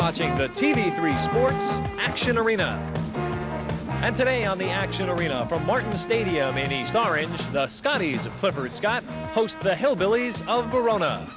watching the TV3 Sports Action Arena. And today on the Action Arena from Martin Stadium in East Orange, the Scotties of Clifford Scott host the Hillbillies of Verona.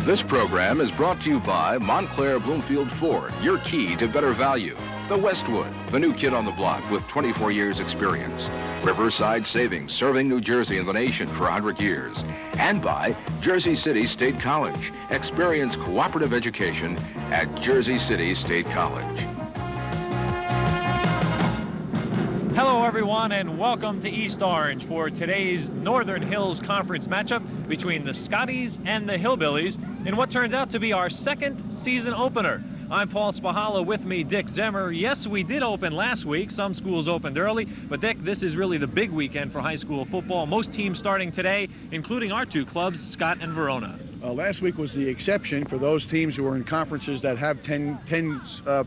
This program is brought to you by Montclair Bloomfield Ford, your key to better value. The Westwood, the new kid on the block with 24 years experience. Riverside Savings, serving New Jersey and the nation for 100 years. And by Jersey City State College. Experience cooperative education at Jersey City State College. Hello everyone and welcome to East Orange for today's Northern Hills Conference matchup between the Scotties and the Hillbillies in what turns out to be our second season opener. I'm Paul Spahala, with me Dick Zemmer. Yes, we did open last week. Some schools opened early, but Dick, this is really the big weekend for high school football. Most teams starting today, including our two clubs, Scott and Verona. Last week was the exception for those teams who are in conferences that have 10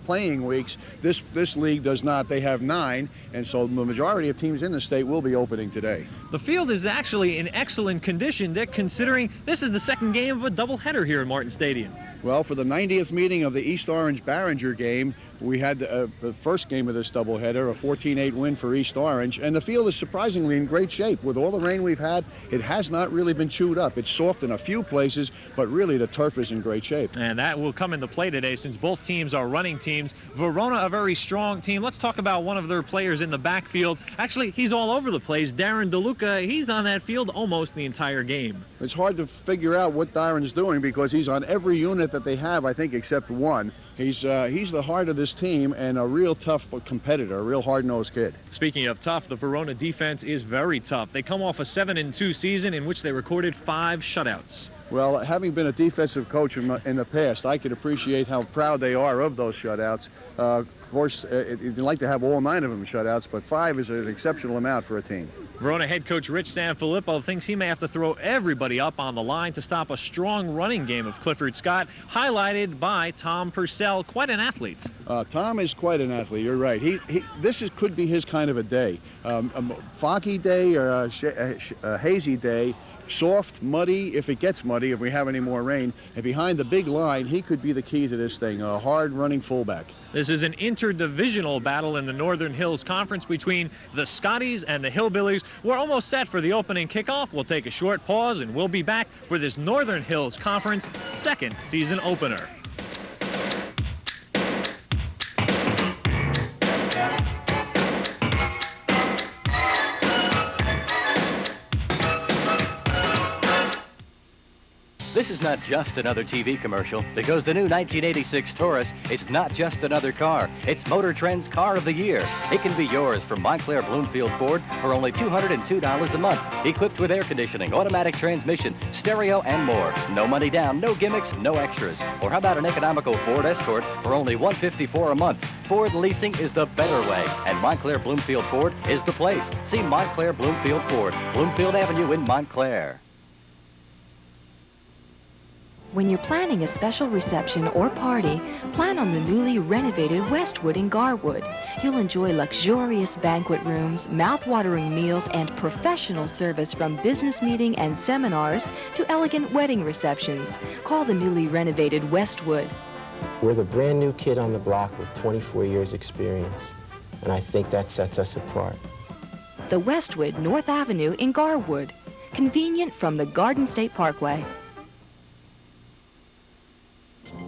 playing weeks. This league does not. They have 9, and so the majority of teams in the state will be opening today. The field is actually in excellent condition, Dick, considering this is the second game of a doubleheader here in Martin Stadium. Well, for the 90th meeting of the East Orange Barringer game, we had the first game of this doubleheader, a 14-8 win for East Orange, and the field is surprisingly in great shape. With all the rain we've had, it has not really been chewed up. It's soft in a few places, but really the turf is in great shape. And that will come into play today since both teams are running teams. Verona, a very strong team. Let's talk about one of their players in the backfield. Actually, he's all over the place. Darren DeLuca, he's on that field almost the entire game. It's hard to figure out what Darren's doing because he's on every unit that they have, I think, except one. He's the heart of this team and a real tough competitor, a real hard-nosed kid. Speaking of tough, the Verona defense is very tough. They come off a 7-2 season in which they recorded 5 shutouts. Well, having been a defensive coach in the past, I could appreciate how proud they are of those shutouts. Of course, you'd like to have all 9 of them shutouts, but 5 is an exceptional amount for a team. Verona head coach Rich Sanfilippo thinks he may have to throw everybody up on the line to stop a strong running game of Clifford Scott, highlighted by Tom Purcell, quite an athlete. Tom is quite an athlete, you're right. Could be his kind of a day. A foggy day or a hazy day, soft, muddy, if it gets muddy, if we have any more rain, and behind the big line, he could be the key to this thing, a hard-running fullback. This is an interdivisional battle in the Northern Hills Conference between the Scotties and the Hillbillies. We're almost set for the opening kickoff. We'll take a short pause, and we'll be back for this Northern Hills Conference second season opener. This is not just another TV commercial, because the new 1986 Taurus is not just another car. It's Motor Trend's Car of the Year. It can be yours from Montclair Bloomfield Ford for only $202 a month, equipped with air conditioning, automatic transmission, stereo, and more. No money down, no gimmicks, no extras. Or how about an economical Ford Escort for only $154 a month? Ford leasing is the better way, and Montclair Bloomfield Ford is the place. See Montclair Bloomfield Ford, Bloomfield Avenue in Montclair. When you're planning a special reception or party, plan on the newly renovated Westwood in Garwood. You'll enjoy luxurious banquet rooms, mouth-watering meals, and professional service from business meeting and seminars to elegant wedding receptions. Call the newly renovated Westwood. We're the brand new kid on the block with 24 years experience, and I think that sets us apart. The Westwood, North Avenue in Garwood. Convenient from the Garden State Parkway.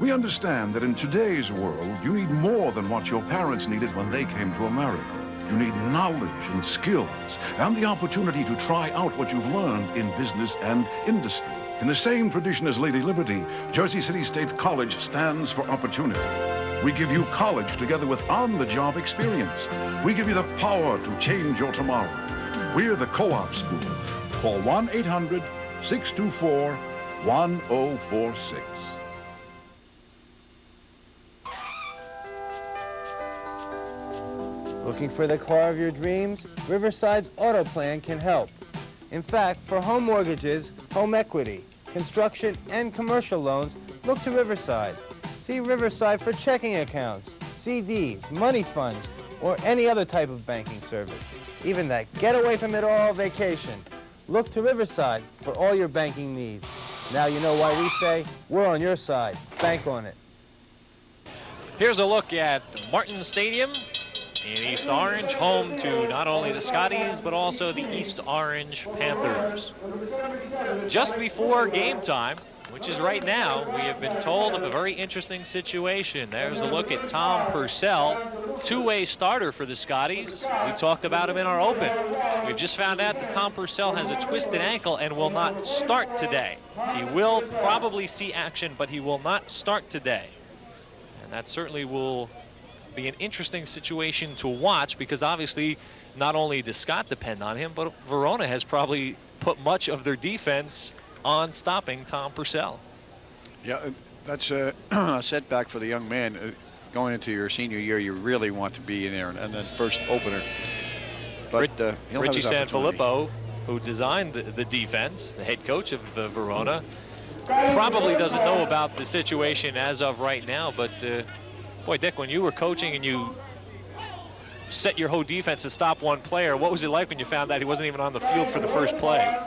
We understand that in today's world, you need more than what your parents needed when they came to America. You need knowledge and skills and the opportunity to try out what you've learned in business and industry. In the same tradition as Lady Liberty, Jersey City State College stands for opportunity. We give you college together with on-the-job experience. We give you the power to change your tomorrow. We're the co-op school. Call 1-800-624-1046. Looking for the car of your dreams? Riverside's Auto Plan can help. In fact, for home mortgages, home equity, construction, and commercial loans, look to Riverside. See Riverside for checking accounts, CDs, money funds, or any other type of banking service. Even that get-away-from-it-all vacation. Look to Riverside for all your banking needs. Now you know why we say we're on your side. Bank on it. Here's a look at Martin Stadium in East Orange, home to not only the Scotties, but also the East Orange Panthers. Just before game time, which is right now, we have been told of a very interesting situation. There's a look at Tom Purcell, two-way starter for the Scotties. We talked about him in our open. We've just found out that Tom Purcell has a twisted ankle and will not start today. He will probably see action, but he will not start today. And that certainly will be an interesting situation to watch, because obviously not only does Scott depend on him, but Verona has probably put much of their defense on stopping Tom Purcell. Yeah, that's a setback for the young man. Going into your senior year, you really want to be in there and then first opener. But he'll Richie have his Sanfilippo, who designed the defense, the head coach of Verona, probably doesn't know about the situation as of right now. But boy, Dick, when you were coaching and you set your whole defense to stop one player, what was it like when you found out he wasn't even on the field for the first play?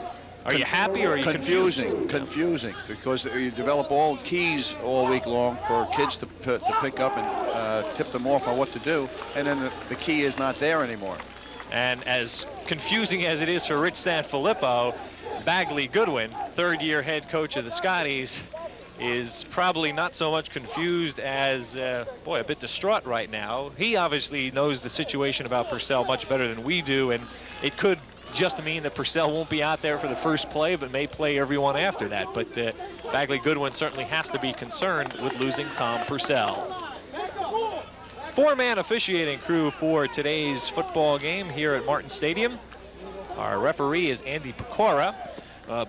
Are you happy or are you confused? Confusing, because you develop all keys all week long for kids to pick up and tip them off on what to do, and then the key is not there anymore. And as confusing as it is for Rich Sanfilippo, Bagley Goodwin, third-year head coach of the Scotties, is probably not so much confused as, boy, a bit distraught right now. He obviously knows the situation about Purcell much better than we do, and it could just mean that Purcell won't be out there for the first play, but may play everyone after that. But Bagley Goodwin certainly has to be concerned with losing Tom Purcell. Four-man officiating crew for today's football game here at Martin Stadium. Our referee is Andy Pecora.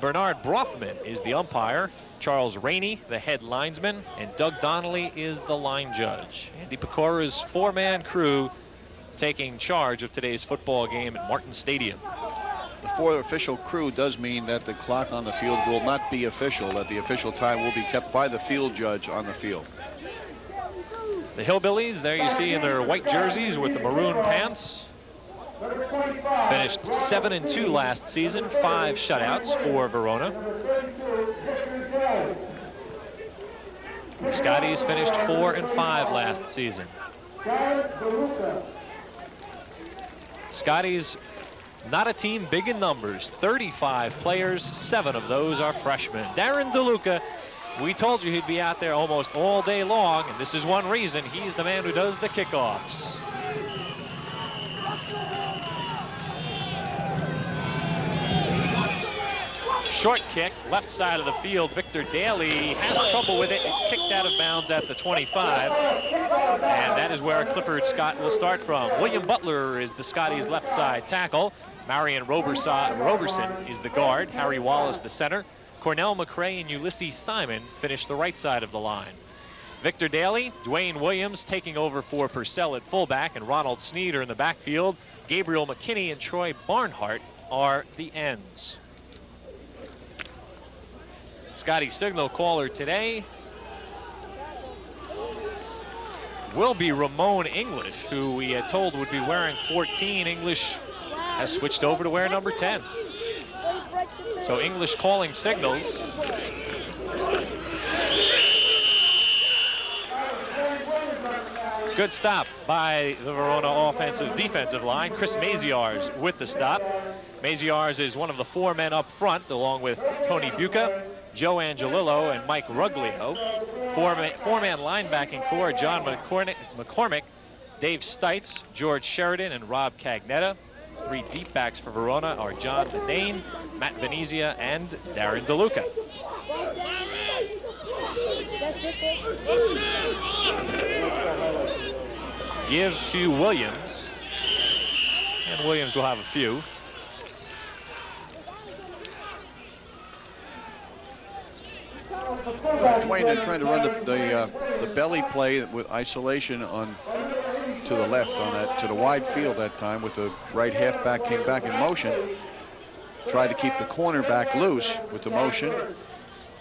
Bernard Brofman is the umpire. Charles Rainey, the head linesman, and Doug Donnelly is the line judge. Andy Pecora's four-man crew taking charge of today's football game at Martin Stadium. The four official crew does mean that the clock on the field will not be official, that the official time will be kept by the field judge on the field. The Hillbillies, there you see in their white jerseys with the maroon pants, finished 7-2 last season, 5 shutouts for Verona. The Scotties finished 4-5 last season. Scotties, not a team big in numbers, 35 players, 7 of those are freshmen. Darren DeLuca, we told you he'd be out there almost all day long, and this is one reason. He's the man who does the kickoffs. Short kick, left side of the field. Victor Daly has trouble with it. It's kicked out of bounds at the 25. And that is where Clifford Scott will start from. William Butler is the Scotties' left side tackle. Marion Roberson is the guard. Harry Wallace the center. Cornell McRae and Ulysses Simon finish the right side of the line. Victor Daly, Dwayne Williams taking over for Purcell at fullback, and Ronald Sneeder in the backfield. Gabriel McKinney and Troy Barnhart are the ends. Scotty signal caller today will be Ramon English, who we had told would be wearing 14. English has switched over to wear number 10. So English calling signals. Good stop by the Verona defensive line. Chris Maziarz with the stop. Maziarz is one of the 4 men up front, along with Tony Buca, Joe Angelillo, and Mike Ruglio. Four-man linebacking core, John McCormick, Dave Stites, George Sheridan, and Rob Cagnetta. 3 deep backs for Verona are John Ledane, Matt Venezia, and Darren DeLuca. Give to Williams, and Williams will have a few. Dwayne, they're trying to run the belly play with isolation on to the left on that, to the wide field that time, with the right halfback came back in motion. Tried to keep the cornerback loose with the motion,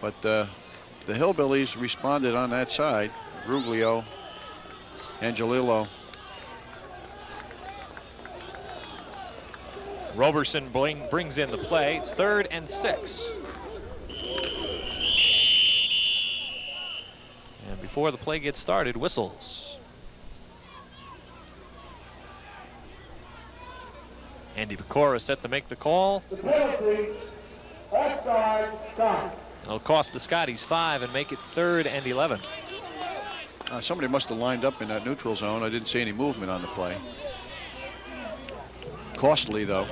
but the Hillbillies responded on that side. Ruglio, Angelillo. Roberson brings in the play. It's 3rd and 6. before the play gets started. Whistles. Andy Pecora set to make the call. The penalty, offside, stop. It'll cost the Scotties 5 and make it 3rd and 11. Somebody must have lined up in that neutral zone. I didn't see any movement on the play. Costly, though.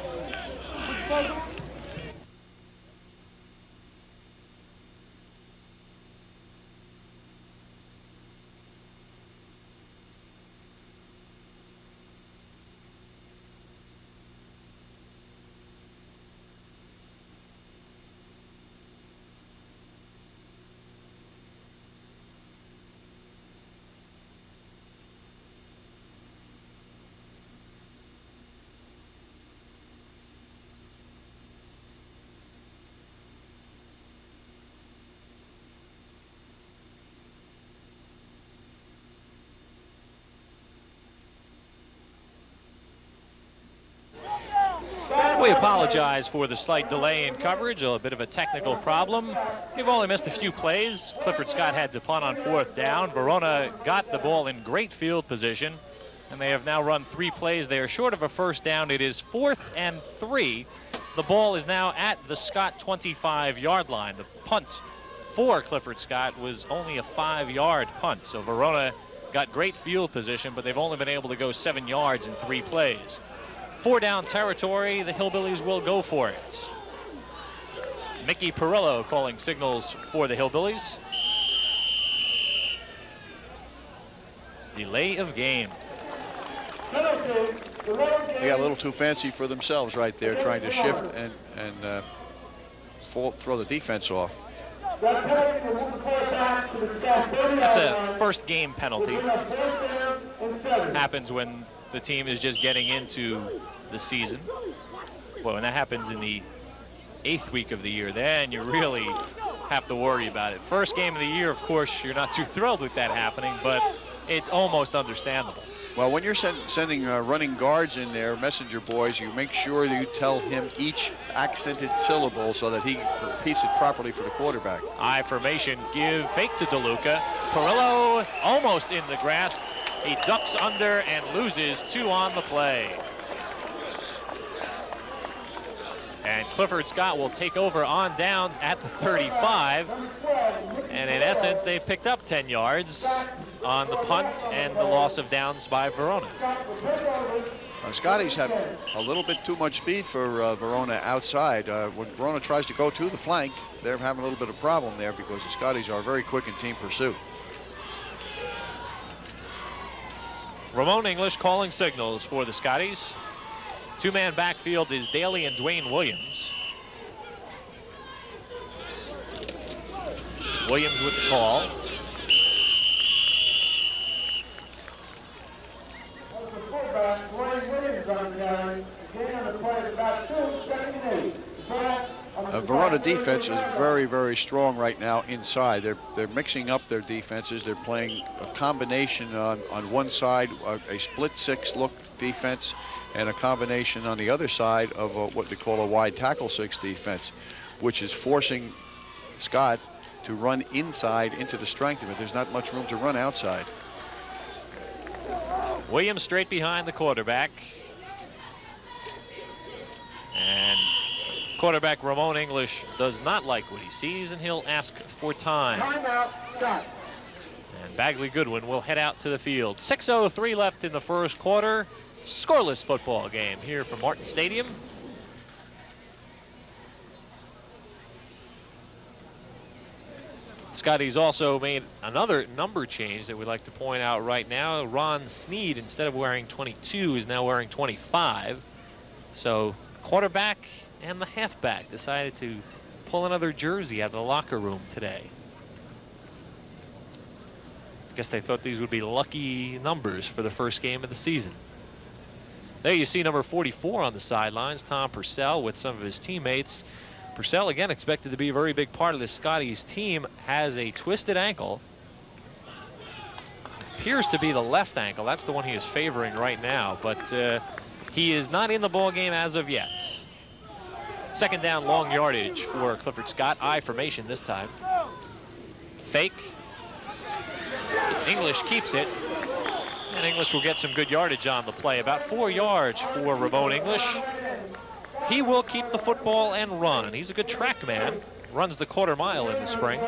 We apologize for the slight delay in coverage, a bit of a technical problem. We've only missed a few plays. Clifford Scott had to punt on 4th down. Verona got the ball in great field position, and they have now run 3 plays. They are short of a first down. It is 4th and 3. The ball is now at the Scott 25-yard line. The punt for Clifford Scott was only a 5-yard punt. So Verona got great field position, but they've only been able to go 7 yards in 3 plays. 4 down territory, the Hillbillies will go for it. Mickey Perillo calling signals for the Hillbillies. Delay of game. They got a little too fancy for themselves right there, trying to shift and throw the defense off. That's a first game penalty. Happens when the team is just getting into the season. Well, when that happens in the 8th week of the year, then you really have to worry about it. First game of the year, of course, you're not too thrilled with that happening, but it's almost understandable. Well, when you're sending running guards in there, messenger boys, you make sure that you tell him each accented syllable so that he repeats it properly for the quarterback. I formation, give fake to DeLuca. Perillo almost in the grasp. He ducks under and loses 2 on the play. And Clifford Scott will take over on downs at the 35. And in essence, they've picked up 10 yards on the punt and the loss of downs by Verona. Scotties have a little bit too much speed for Verona outside. When Verona tries to go to the flank, they're having a little bit of problem there because the Scotties are very quick in team pursuit. Ramon English calling signals for the Scotties. 2-man backfield is Daly and Dwayne Williams. Williams with the call. Verona defense is very, very strong right now inside. They're mixing up their defenses. They're playing a combination on one side, a split 6 look defense, and a combination on the other side of what they call a wide tackle 6 defense, which is forcing Scott to run inside into the strength of it. There's not much room to run outside. Williams straight behind the quarterback. And quarterback Ramon English does not like what he sees, and he'll ask for time. Timeout, Scott. And Bagley Goodwin will head out to the field. 6:03 left in the first quarter. Scoreless football game here from Martin Stadium. Scotty's also made another number change that we'd like to point out right now. Ron Sneed, instead of wearing 22, is now wearing 25. So quarterback and the halfback decided to pull another jersey out of the locker room today. I guess they thought these would be lucky numbers for the first game of the season. There you see number 44 on the sidelines, Tom Purcell with some of his teammates. Purcell, again, expected to be a very big part of this Scotties team, has a twisted ankle. Appears to be the left ankle. That's the one he is favoring right now, but he is not in the ball game as of yet. Second down, long yardage for Clifford Scott. I formation this time. Fake. English keeps it, and English will get some good yardage on the play. About 4 yards for Ramon English. He will keep the football and run. He's a good track man. Runs the quarter mile in the spring.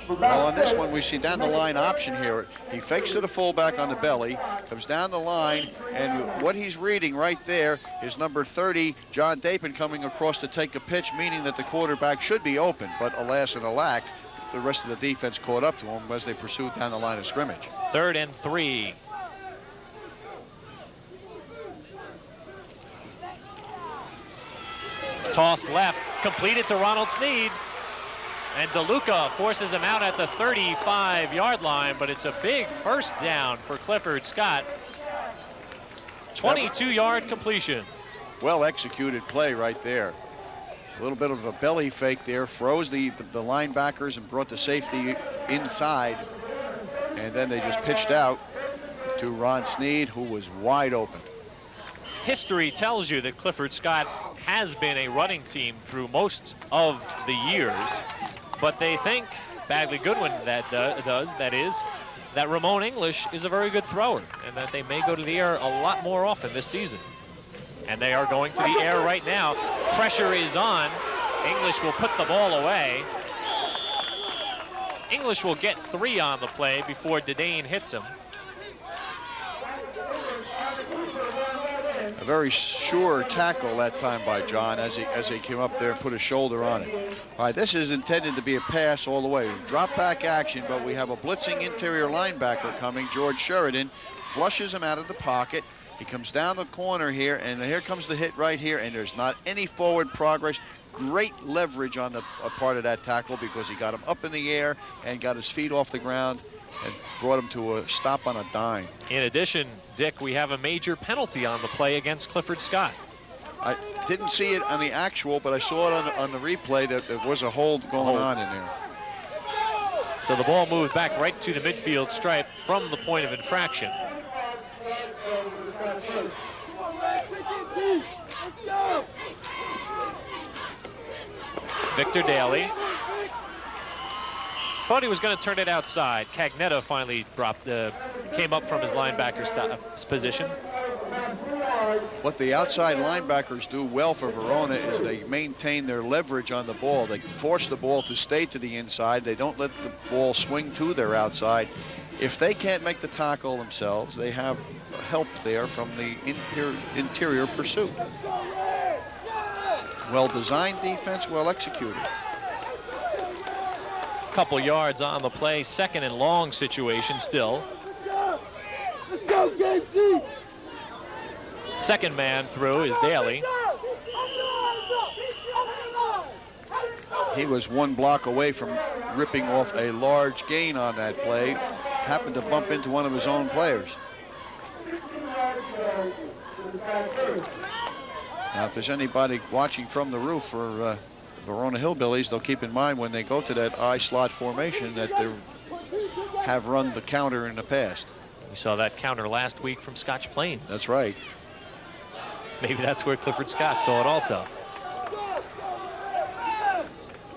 Well, on this one, we see down the line option here. He fakes to the fullback on the belly, comes down the line, and what he's reading right there is number 30, John Dapin, coming across to take a pitch, meaning that the quarterback should be open. But alas and alack, the rest of the defense caught up to him as they pursued down the line of scrimmage. 3rd and 3. Toss left, completed to Ronald Sneed. And DeLuca forces him out at the 35-yard line, but it's a big first down for Clifford Scott. 22-yard completion. Well executed play right there. A little bit of a belly fake there, froze the linebackers and brought the safety inside. And then they just pitched out to Ron Sneed, who was wide open. History tells you that Clifford Scott has been a running team through most of the years. But they think, Bagley Goodwin that Ramon English is a very good thrower and that they may go to the air a lot more often this season. And they are going to the air right now. Pressure is on. English will put the ball away. English will get 3 on the play before Dedane hits him. A very sure tackle that time by John as he came up there and put a shoulder on it. All right, this is intended to be a pass all the way. Drop back action, but we have a blitzing interior linebacker coming. George Sheridan flushes him out of the pocket. He comes down the corner here, and here comes the hit right here, and there's not any forward progress. Great leverage on the part of that tackle because he got him up in the air and got his feet off the ground and brought him to a stop on a dime. In addition, Dick, we have a major penalty on the play against Clifford Scott. I didn't see it on the actual, but I saw it on the replay that there was a hold going on in there. So the ball moved back right to the midfield stripe from the point of infraction. Victor Daly. Thought he was going to turn it outside. Cagnetta finally came up from his linebacker's position. What the outside linebackers do well for Verona is they maintain their leverage on the ball. They force the ball to stay to the inside. They don't let the ball swing to their outside. If they can't make the tackle themselves, they have help there from the interior pursuit. Well-designed defense, well executed. Couple yards on the play, 2nd and long situation still. Let's go, KC! Second man through is Daly. He was 1 block away from ripping off a large gain on that play. Happened to bump into one of his own players. Now, if there's anybody watching from the roof for Verona Hillbillies, they'll keep in mind when they go to that I slot formation that they have run the counter in the past. We saw that counter last week from Scotch Plains. That's right. Maybe that's where Clifford Scott saw it also.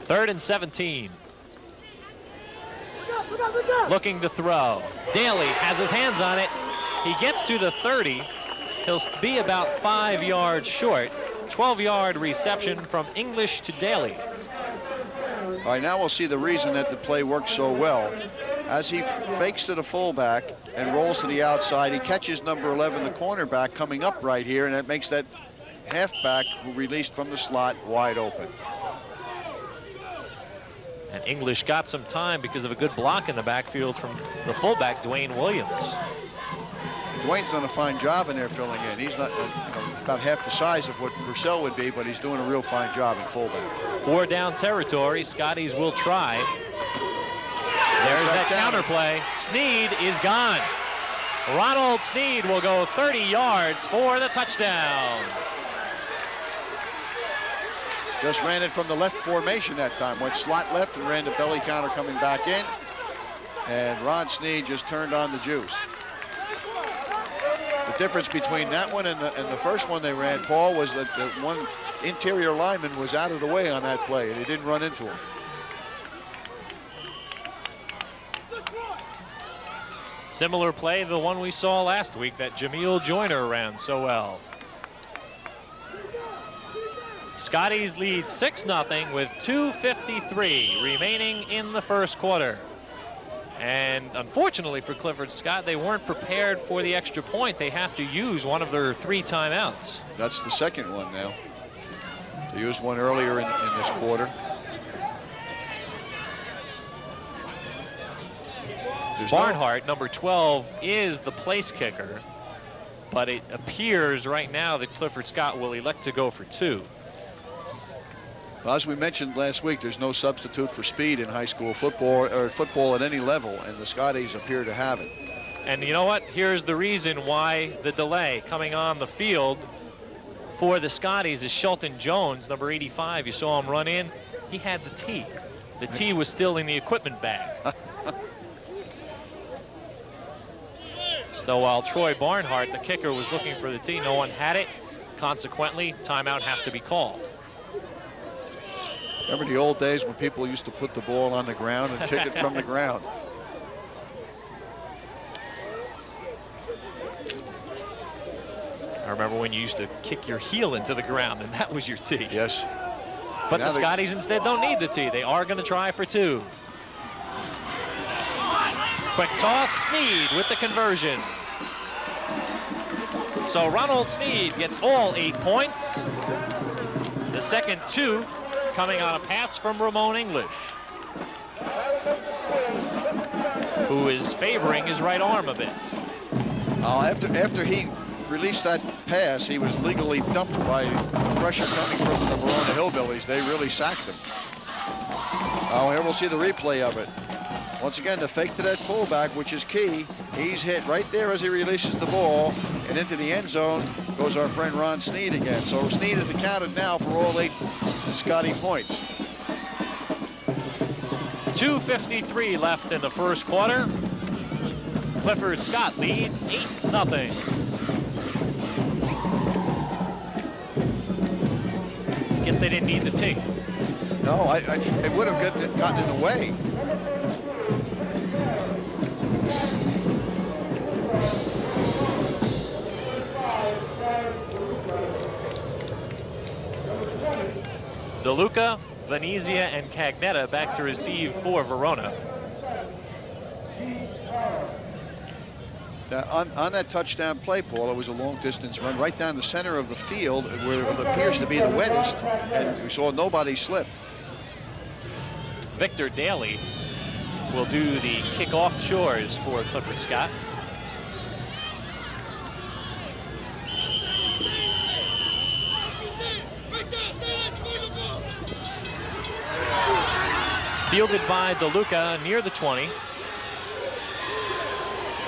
3rd and 17. Looking to throw. Daly has his hands on it. He gets to the 30. He'll be about 5 yards short. 12-yard reception from English to Daly. All right, now we'll see the reason that the play worked so well. As he fakes to the fullback and rolls to the outside, he catches number 11, the cornerback, coming up right here, and that makes that halfback who released from the slot wide open. And English got some time because of a good block in the backfield from the fullback, Dwayne Williams. Dwayne's done a fine job in there filling in. He's not about half the size of what Purcell would be, but he's doing a real fine job in fullback. 4 down territory. Scotties will try. There's that counter play. Sneed is gone. Ronald Sneed will go 30 yards for the touchdown. Just ran it from the left formation that time. Went slot left and ran the belly counter coming back in. And Ron Sneed just turned on the juice. The difference between that one and the first one they ran, Paul, was that the one interior lineman was out of the way on that play, and he didn't run into him. Similar play, the one we saw last week that Jameel Joyner ran so well. Scotties lead 6-0 with 2:53 remaining in the first quarter. And unfortunately for Clifford Scott, they weren't prepared for the extra point. They have to use one of their 3 timeouts. That's the second one now. They used one earlier in this quarter. Barnhart, number 12, is the place kicker, but it appears right now that Clifford Scott will elect to go for 2. Well, as we mentioned last week, there's no substitute for speed in high school football or football at any level, and the Scotties appear to have it. And you know what? Here's the reason why the delay. Coming on the field for the Scotties is Shelton Jones, number 85. You saw him run in. He had the tee. The tee was still in the equipment bag. So while Troy Barnhart, the kicker, was looking for the tee, no one had it. Consequently, timeout has to be called. Remember the old days when people used to put the ball on the ground and kick it from the ground? I remember when you used to kick your heel into the ground, and that was your tee. Yes. But the Scotties instead don't need the tee. They are going to try for 2. Quick toss, Sneed with the conversion. So Ronald Sneed gets all 8 points. The second 2 coming on a pass from Ramon English, who is favoring his right arm a bit. After he released that pass, he was legally dumped by pressure coming from the Verona Hillbillies. They really sacked him. Here we'll see the replay of it. Once again, the fake to that fullback, which is key. He's hit right there as he releases the ball, and into the end zone goes our friend Ron Sneed again. So Sneed is accounted now for all 8 Scotty points. 2:53 left in the first quarter. Clifford Scott leads 8-0. Guess they didn't need the tee. No, it would have gotten in the way. DeLuca, Venezia, and Cagnetta back to receive for Verona. Now, on that touchdown play, Paul, it was a long-distance run right down the center of the field where it appears to be the wettest, and we saw nobody slip. Victor Daly will do the kickoff chores for Clifford Scott. Fielded by DeLuca near the 20.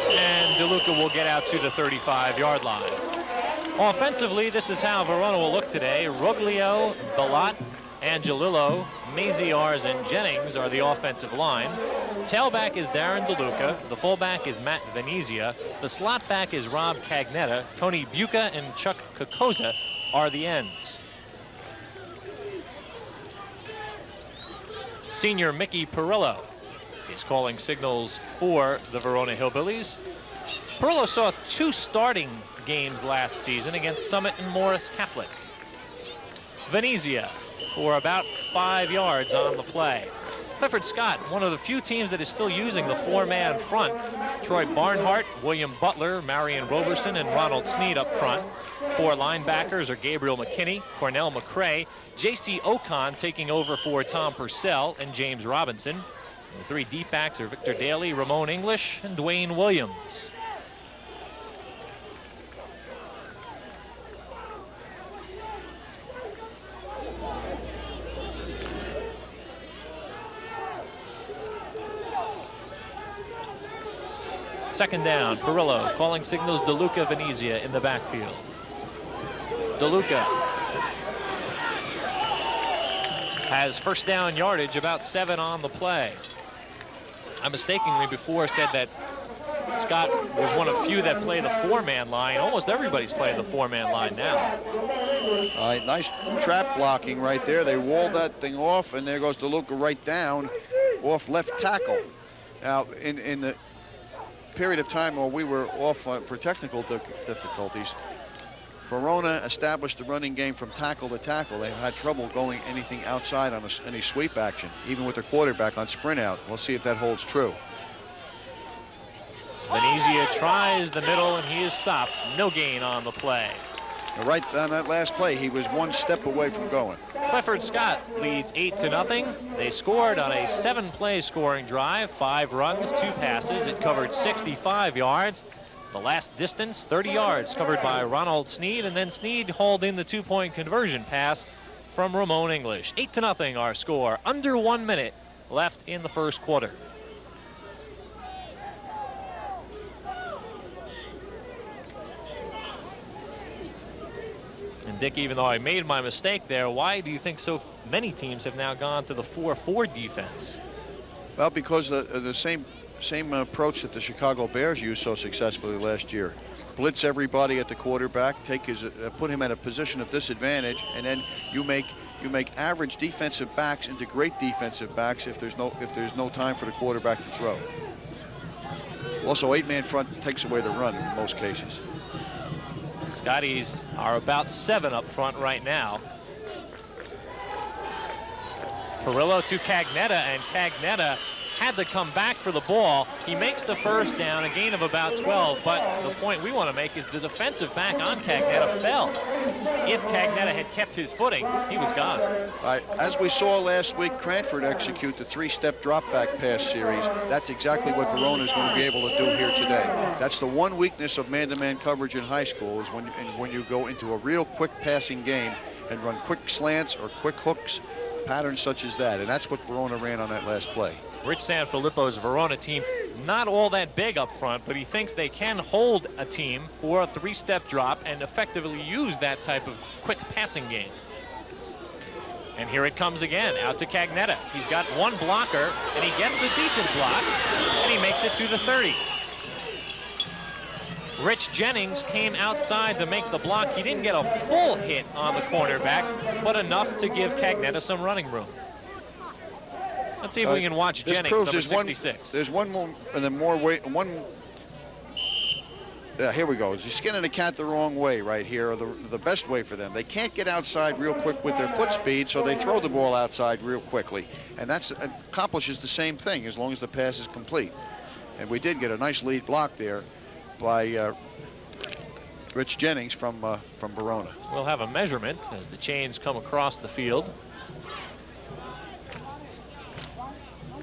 And DeLuca will get out to the 35-yard line. Offensively, this is how Verona will look today. Roglio, Balat, Angelillo, Maziarz, and Jennings are the offensive line. Tailback is Darren DeLuca. The fullback is Matt Venezia. The slot back is Rob Cagnetta. Tony Buca and Chuck Kokoza are the ends. Senior Mickey Perillo is calling signals for the Verona Hillbillies. Perillo saw 2 starting games last season against Summit and Morris Catholic. Venezia for about 5 yards on the play. Clifford Scott, one of the few teams that is still using the 4-man front. Troy Barnhart, William Butler, Marion Roberson, and Ronald Sneed up front. 4 linebackers are Gabriel McKinney, Cornell McCrae, J.C. Ocon taking over for Tom Purcell and James Robinson. The 3 deep backs are Victor Daly, Ramon English, and Dwayne Williams. Second down, Perillo calling signals DeLuca Venezia in the backfield. DeLuca has first down yardage, about 7 on the play. I mistakenly before said that Scott was one of few that play the 4-man line. Almost everybody's playing the 4-man line now. All right, nice trap blocking right there. They walled that thing off, and there goes DeLuca right down off left tackle. Now, in the period of time while we were off for technical difficulties, Verona established the running game from tackle to tackle. They had trouble going anything outside on any sweep action, even with their quarterback on sprint out. We'll see if that holds true. Venezia tries the middle, and he is stopped. No gain on the play. Right on that last play, he was one step away from going. Clifford Scott leads 8-0. They scored on a 7-play scoring drive, 5 runs, 2 passes. It covered 65 yards. The last distance, 30 yards, covered by Ronald Sneed, and then Sneed hauled in the 2-point conversion pass from Ramon English. 8-0 our score. Under 1 minute left in the first quarter. And Dick, even though I made my mistake there, why do you think so many teams have now gone to the 4-4 defense? Well, because the same approach that the Chicago Bears used so successfully last year. Blitz everybody at the quarterback, put him at a position of disadvantage, and then you make average defensive backs into great defensive backs if there's no time for the quarterback to throw. Also, 8-man front takes away the run in most cases. Scotties are about 7 up front right now. Perillo to Cagnetta, and Cagnetta had to come back for the ball. He makes the first down, a gain of about 12, but the point we want to make is the defensive back on Cagnetta fell. If Cagnetta had kept his footing, he was gone. As we saw last week, Cranford execute the 3-step drop back pass series. That's exactly what Verona is going to be able to do here today. That's the one weakness of man-to-man coverage in high school, is when you go into a real quick passing game and run quick slants or quick hooks, patterns such as that, and that's what Verona ran on that last play. Rich Sanfilippo's Verona team, not all that big up front, but he thinks they can hold a team for a 3-step drop and effectively use that type of quick passing game. And here it comes again, out to Cagnetta. He's got one blocker, and he gets a decent block, and he makes it to the 30. Rich Jennings came outside to make the block. He didn't get a full hit on the cornerback, but enough to give Cagnetta some running room. Let's see if we can watch Jennings, number 66. There's one more, and then more way. Here we go. He's skinning the cat the wrong way right here, or the best way for them. They can't get outside real quick with their foot speed, so they throw the ball outside real quickly. And that accomplishes the same thing as long as the pass is complete. And we did get a nice lead block there by Rich Jennings from Verona. We'll have a measurement as the chains come across the field.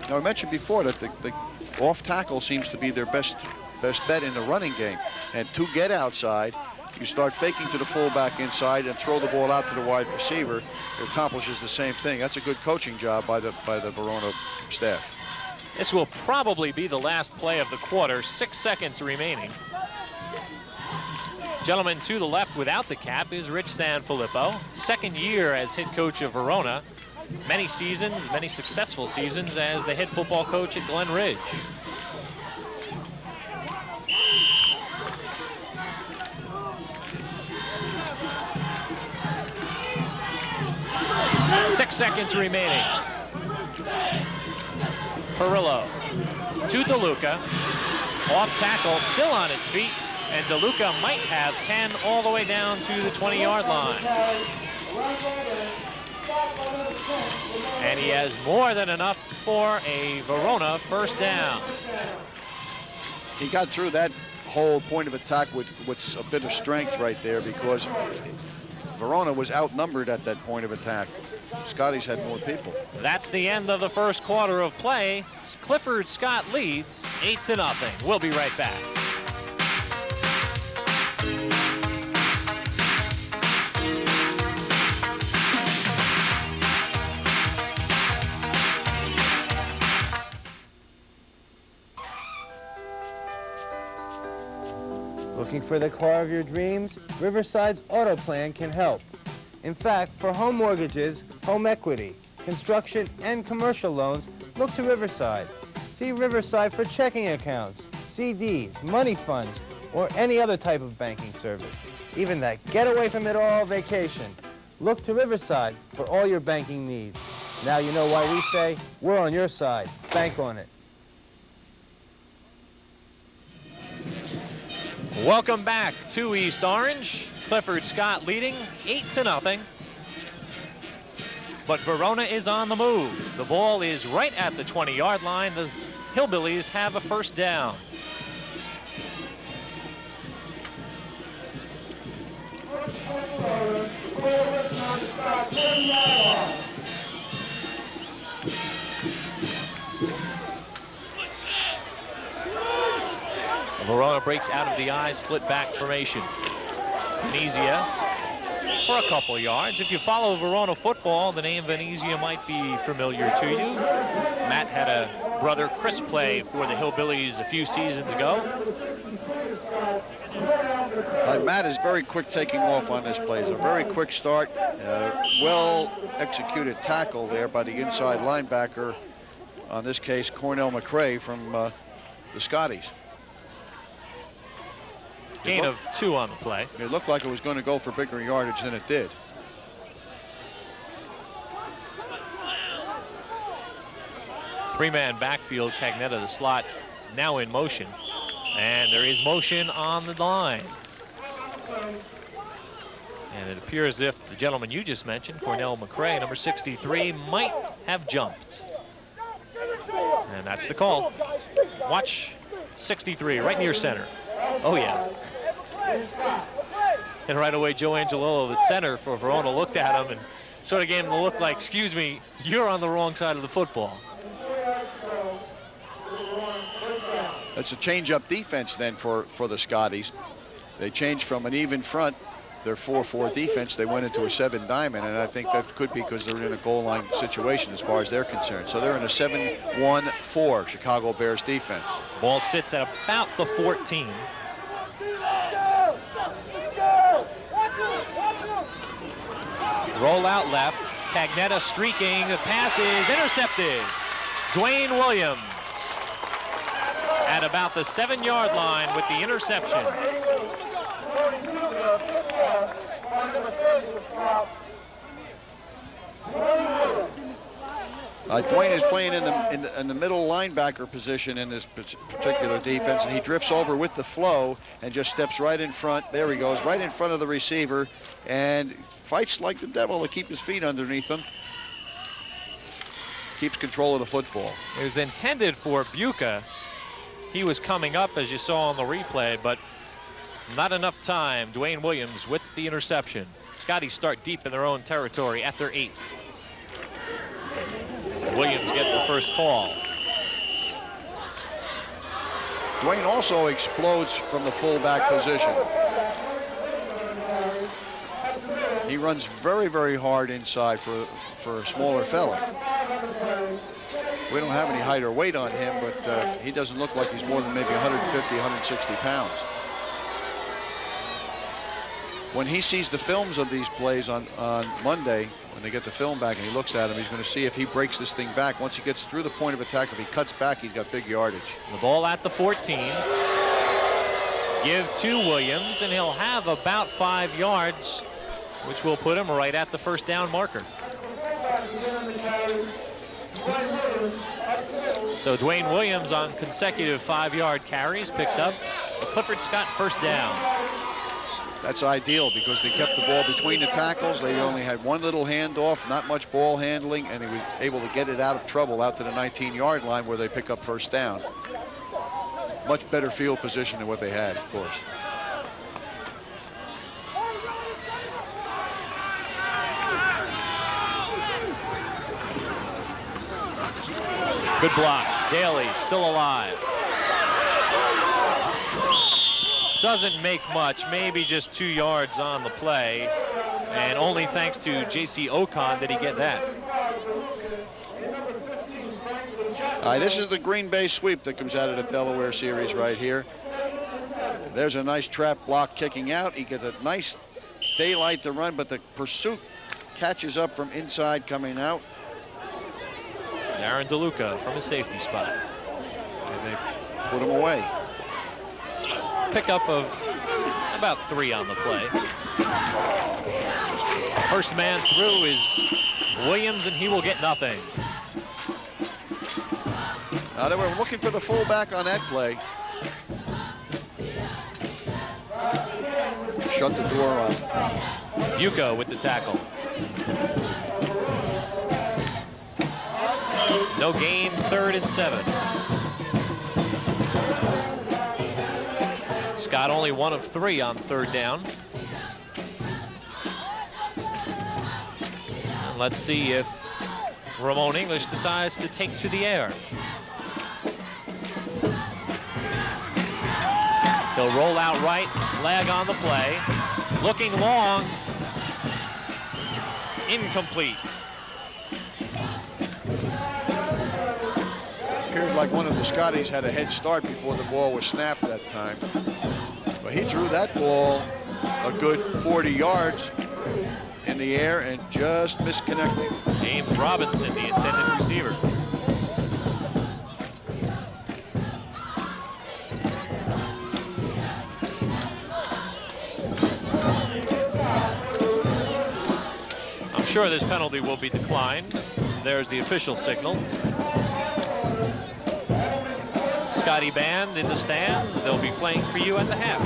Now, I mentioned before that the off tackle seems to be their best bet in the running game. And to get outside, you start faking to the fullback inside and throw the ball out to the wide receiver. It accomplishes the same thing. That's a good coaching job by the Verona staff. This will probably be the last play of the quarter. 6 seconds remaining. Gentleman to the left without the cap is Rich Sanfilippo. 2nd year as head coach of Verona. Many seasons, many successful seasons as the head football coach at Glen Ridge. Six seconds remaining. Perillo to DeLuca. Off tackle, still on his feet, and DeLuca might have 10 all the way down to the 20-yard line. And he has more than enough for a Verona first down. He got through that whole point of attack with a bit of strength right there, because Verona was outnumbered at that point of attack. Scotty's had more people. That's the end of the first quarter of play. Clifford Scott leads 8-0. We'll be right back. Looking for the car of your dreams? Riverside's Auto Plan can help. In fact, for home mortgages, home equity, construction, and commercial loans, look to Riverside. See Riverside for checking accounts, CDs, money funds, or any other type of banking service. Even that get-away-from-it-all vacation. Look to Riverside for all your banking needs. Now you know why we say, we're on your side. Bank on it. Welcome back to East Orange. Clifford Scott leading 8-0. But Verona is on the move. The ball is right at the 20-yard line. The Hillbillies have a first down. Verona breaks out of the I split back formation. Venezia for a couple yards. If you follow Verona football, the name Venezia might be familiar to you. Matt had a brother, Chris, play for the Hillbillies a few seasons ago. Matt is very quick taking off on this play. It's a very quick start. Well executed tackle there by the inside linebacker, on this case Cornell McRae from the Scotties. Gain of 2 on the play. It looked like it was going to go for bigger yardage than it did. Three-man backfield, Cagnetta the slot, now in motion. And there is motion on the line. And it appears as if the gentleman you just mentioned, Cornell McRae, number 63, might have jumped. And that's the call. Watch 63, right near center. Oh, yeah. And right away, Joe Angelillo, the center for Verona, looked at him and sort of gave him the look like, excuse me, you're on the wrong side of the football. It's a change-up defense then for the Scotties. They changed from an even front, their 4-4 defense, they went into a 7 diamond, and I think that could be because they're in a goal line situation as far as they're concerned. So they're in a 7-1-4 Chicago Bears defense. Ball sits at about the 14. Roll out left. Cagnetta streaking. The pass is intercepted. Dwayne Williams at about the 7-yard line with the interception. Dwayne is playing in the middle linebacker position in this particular defense, and he drifts over with the flow and just steps right in front. There he goes, right in front of the receiver, and fights like the devil to keep his feet underneath him. Keeps control of the football. It was intended for Buca. He was coming up, as you saw on the replay, but not enough time. Dwayne Williams with the interception. Scotties start deep in their own territory at their 8. Williams gets the first call. Dwayne also explodes from the fullback position. He runs very, very hard inside for a smaller fella. We don't have any height or weight on him, but he doesn't look like he's more than maybe 150, 160 pounds. When he sees the films of these plays on Monday, when they get the film back and he looks at him, he's going to see if he breaks this thing back. Once he gets through the point of attack, if he cuts back, he's got big yardage. The ball at the 14. Give to Williams, and he'll have about 5 yards, which will put him right at the first down marker. So Dwayne Williams on consecutive 5-yard carries picks up a Clifford Scott first down. That's ideal because they kept the ball between the tackles. They only had one little handoff, not much ball handling, and he was able to get it out of trouble out to the 19-yard line where they pick up first down. Much better field position than what they had, of course. Good block. Daly still alive. Doesn't make much, maybe just 2 yards on the play, and only thanks to J.C. Ocon did he get that. This is the Green Bay sweep that comes out of the Delaware series right here. There's a nice trap block kicking out. He gets a nice daylight to run, but the pursuit catches up from inside coming out. Darren DeLuca from his safety spot. And they put him away. Pickup of about 3 on the play. First man through is Williams, and he will get nothing. They were looking for the fullback on that play. shut the door on. Bucco with the tackle. No gain, 3rd and 7. Scott only 1 of 3 on 3rd down. And let's see if Ramon English decides to take to the air. He'll roll out right, flag on the play. Looking long. Incomplete. Appeared like one of the Scotties had a head start before the ball was snapped that time. But he threw that ball a good 40 yards in the air and just misconnecting. James Robinson, the intended receiver. I'm sure this penalty will be declined. There's the official signal. Scotty Band in the stands. They'll be playing for you at the half.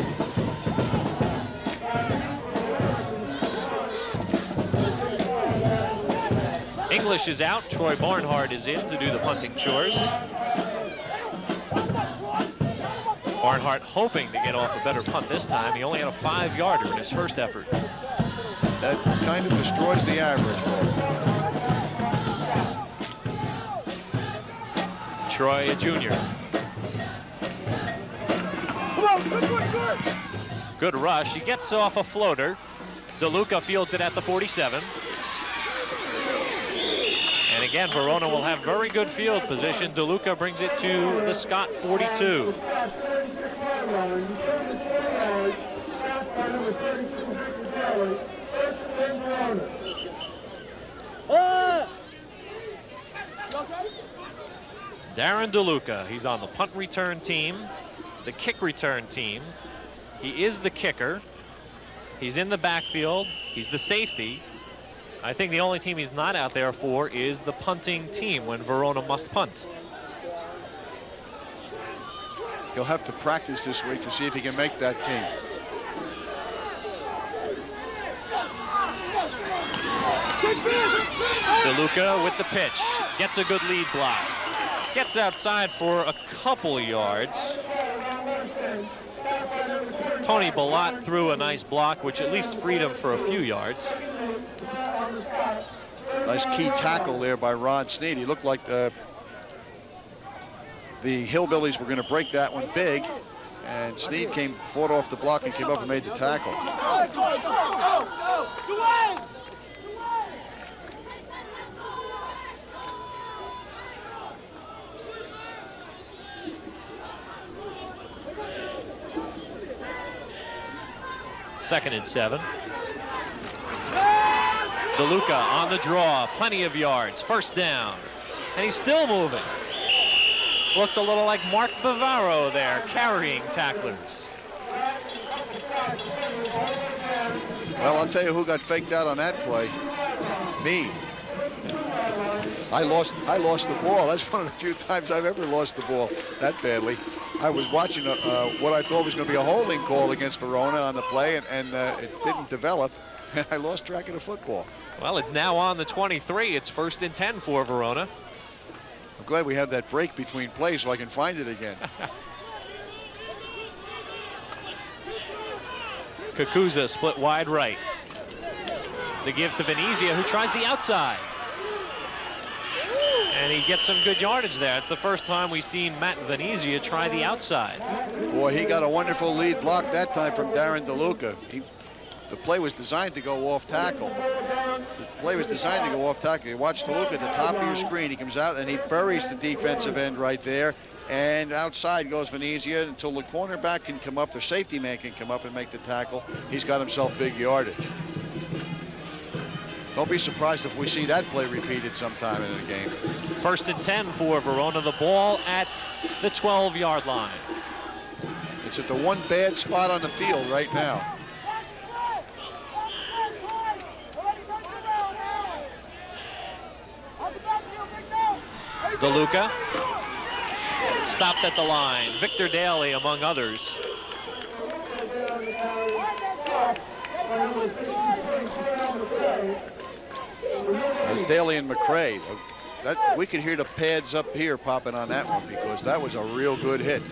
English is out. Troy Barnhart is in to do the punting chores. Barnhart hoping to get off a better punt this time. He only had a 5-yarder in his first effort. That kind of destroys the average ball. Troy, a junior. Good rush. He gets off a floater. DeLuca fields it at the 47. And again, Verona will have very good field position. DeLuca brings it to the Scott 42. Darren DeLuca, he's on the punt return team, the kick return team. He is the kicker. He's in the backfield. He's the safety. I think the only team he's not out there for is the punting team when Verona must punt. He'll have to practice this week to see if he can make that team. DeLuca with the pitch. Gets a good lead block. Gets outside for a couple yards. Tony Ballot threw a nice block, which at least freed him for a few yards. Nice key tackle there by Ron Snead. He looked like the Hillbillies were going to break that one big, and Snead fought off the block and came up and made the tackle. Second and 7. DeLuca on the draw, plenty of yards, first down. And he's still moving. Looked a little like Mark Bavaro there, carrying tacklers. Well, I'll tell you who got faked out on that play. Me. I lost the ball. That's one of the few times I've ever lost the ball that badly. I was watching what I thought was going to be a holding call against Verona on the play, and it didn't develop. And I lost track of the football. Well, it's now on the 23. It's 1st and 10 for Verona. I'm glad we have that break between plays so I can find it again. Kakuza split wide right. The give to Venezia, who tries the outside. And he gets some good yardage there. It's the first time we've seen Matt Venezia try the outside. Boy, he got a wonderful lead block that time from Darren DeLuca. The play was designed to go off tackle. The play was designed to go off tackle. You watch DeLuca at the top of your screen. He comes out and he buries the defensive end right there. And outside goes Venezia until the cornerback can come up, the safety man can come up and make the tackle. He's got himself big yardage. Don't be surprised if we see that play repeated sometime in the game. 1st and 10 for Verona. The ball at the 12-yard line. It's at the one bad spot on the field right now. DeLuca stopped at the line. Victor Daly among others. There's Daly and McCray. That, we could hear the pads up here popping on that one because that was a real good hit.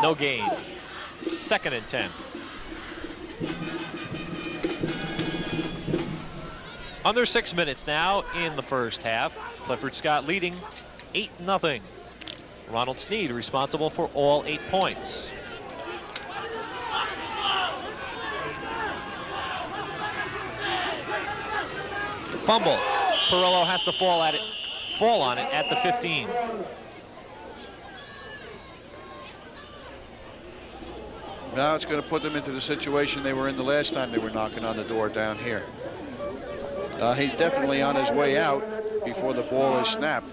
No gain. 2nd and 10. Under 6 minutes now in the first half. Clifford Scott leading 8-0. Ronald Sneed responsible for all 8 points. Fumble. Perillo has to fall on it at the 15. Now it's going to put them into the situation they were in the last time they were knocking on the door down here. He's definitely on his way out before the ball is snapped.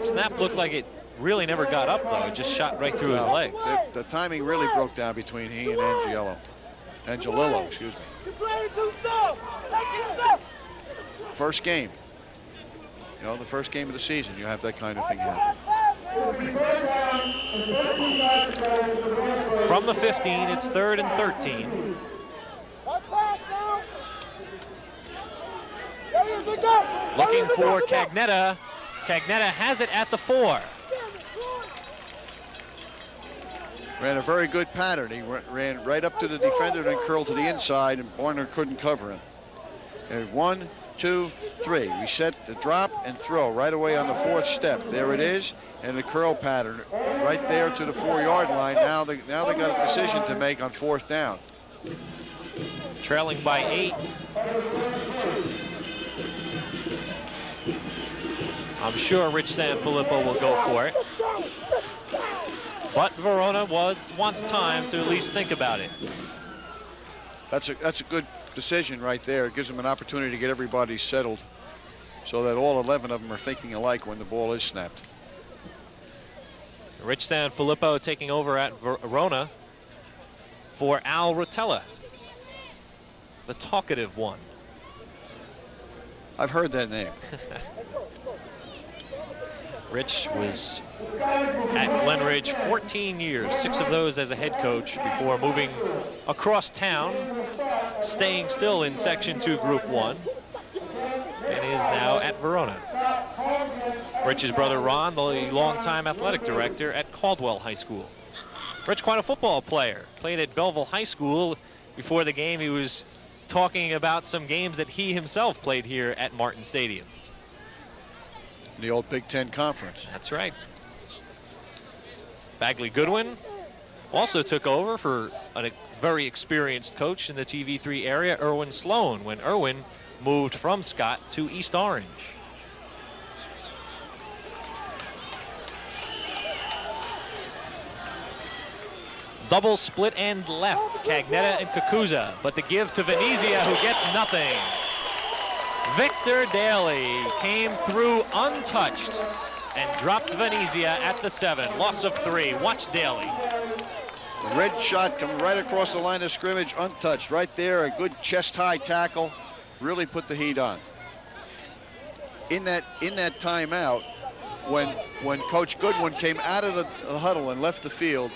Snap looked like it really never got up, though. It just shot right through his legs. The timing really broke down between he and Angelillo, excuse me. First game. You know, the first game of the season, you have that kind of thing happen. From the 15, it's 3rd and 13. Looking for Cagnetta. Cagnetta has it at the 4. Ran a very good pattern. He ran right up to the defender, then curled to the inside, and Warner couldn't cover him. And 1, 2, 3. We set the drop and throw right away on the 4th step. There it is, and the curl pattern right there to the 4-yard line. Now they got a decision to make on 4th down. Trailing by 8. I'm sure Rich Sanfilippo will go for it. But Verona wants time to at least think about it. That's a good decision right there. It gives them an opportunity to get everybody settled so that all 11 of them are thinking alike when the ball is snapped. Rich Sanfilippo taking over at Verona for Al Rotella, the talkative one. I've heard that name. Rich was at Glenridge 14 years, 6 of those as a head coach before moving across town, staying still in Section 2, Group 1, and is now at Verona. Rich's brother Ron, the longtime athletic director at Caldwell High School. Rich, quite a football player, played at Belleville High School. Before the game, he was talking about some games that he himself played here at Martin Stadium. The old Big Ten Conference. That's right. Bagley Goodwin also took over for a very experienced coach in the TV3 area, Erwin Sloan, when Erwin moved from Scott to East Orange. Double split end left, Cagnetta and Kakuza, but the give to Venezia, who gets nothing. Victor Daly came through untouched and dropped Venezia at the 7. Loss of 3. Watch Daly. The red shot coming right across the line of scrimmage, untouched. Right there, a good chest-high tackle. Really put the heat on. In that timeout, when Coach Goodwin came out of the huddle and left the field,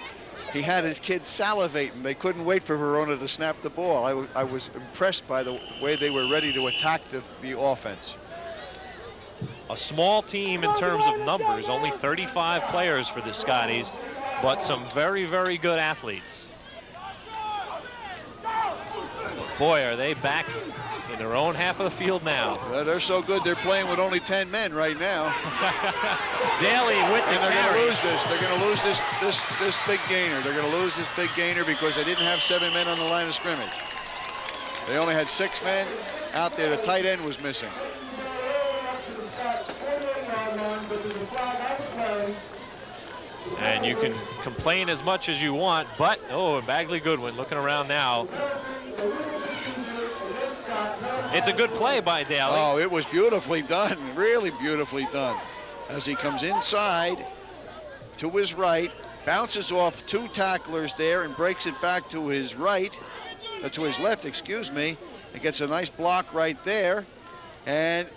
he had his kids salivating. They couldn't wait for Verona to snap the ball. I was impressed by the way they were ready to attack the offense. A small team in terms of numbers, only 35 players for the Scotties, but some very, very good athletes. Boy, are they back in their own half of the field now. Well, they're so good, they're playing with only 10 men right now. Daly with the and they're carry. going to lose this. They're going to lose this big gainer. They're going to lose this big gainer because they didn't have 7 men on the line of scrimmage. They only had 6 men out there. The tight end was missing. And you can complain as much as you want, but, oh, Bagley Goodwin looking around now. It's a good play by Daly. Oh, it was beautifully done, really beautifully done. As he comes inside to his right, bounces off 2 tacklers there and breaks it back to his right, to his left, excuse me. It gets a nice block right there, and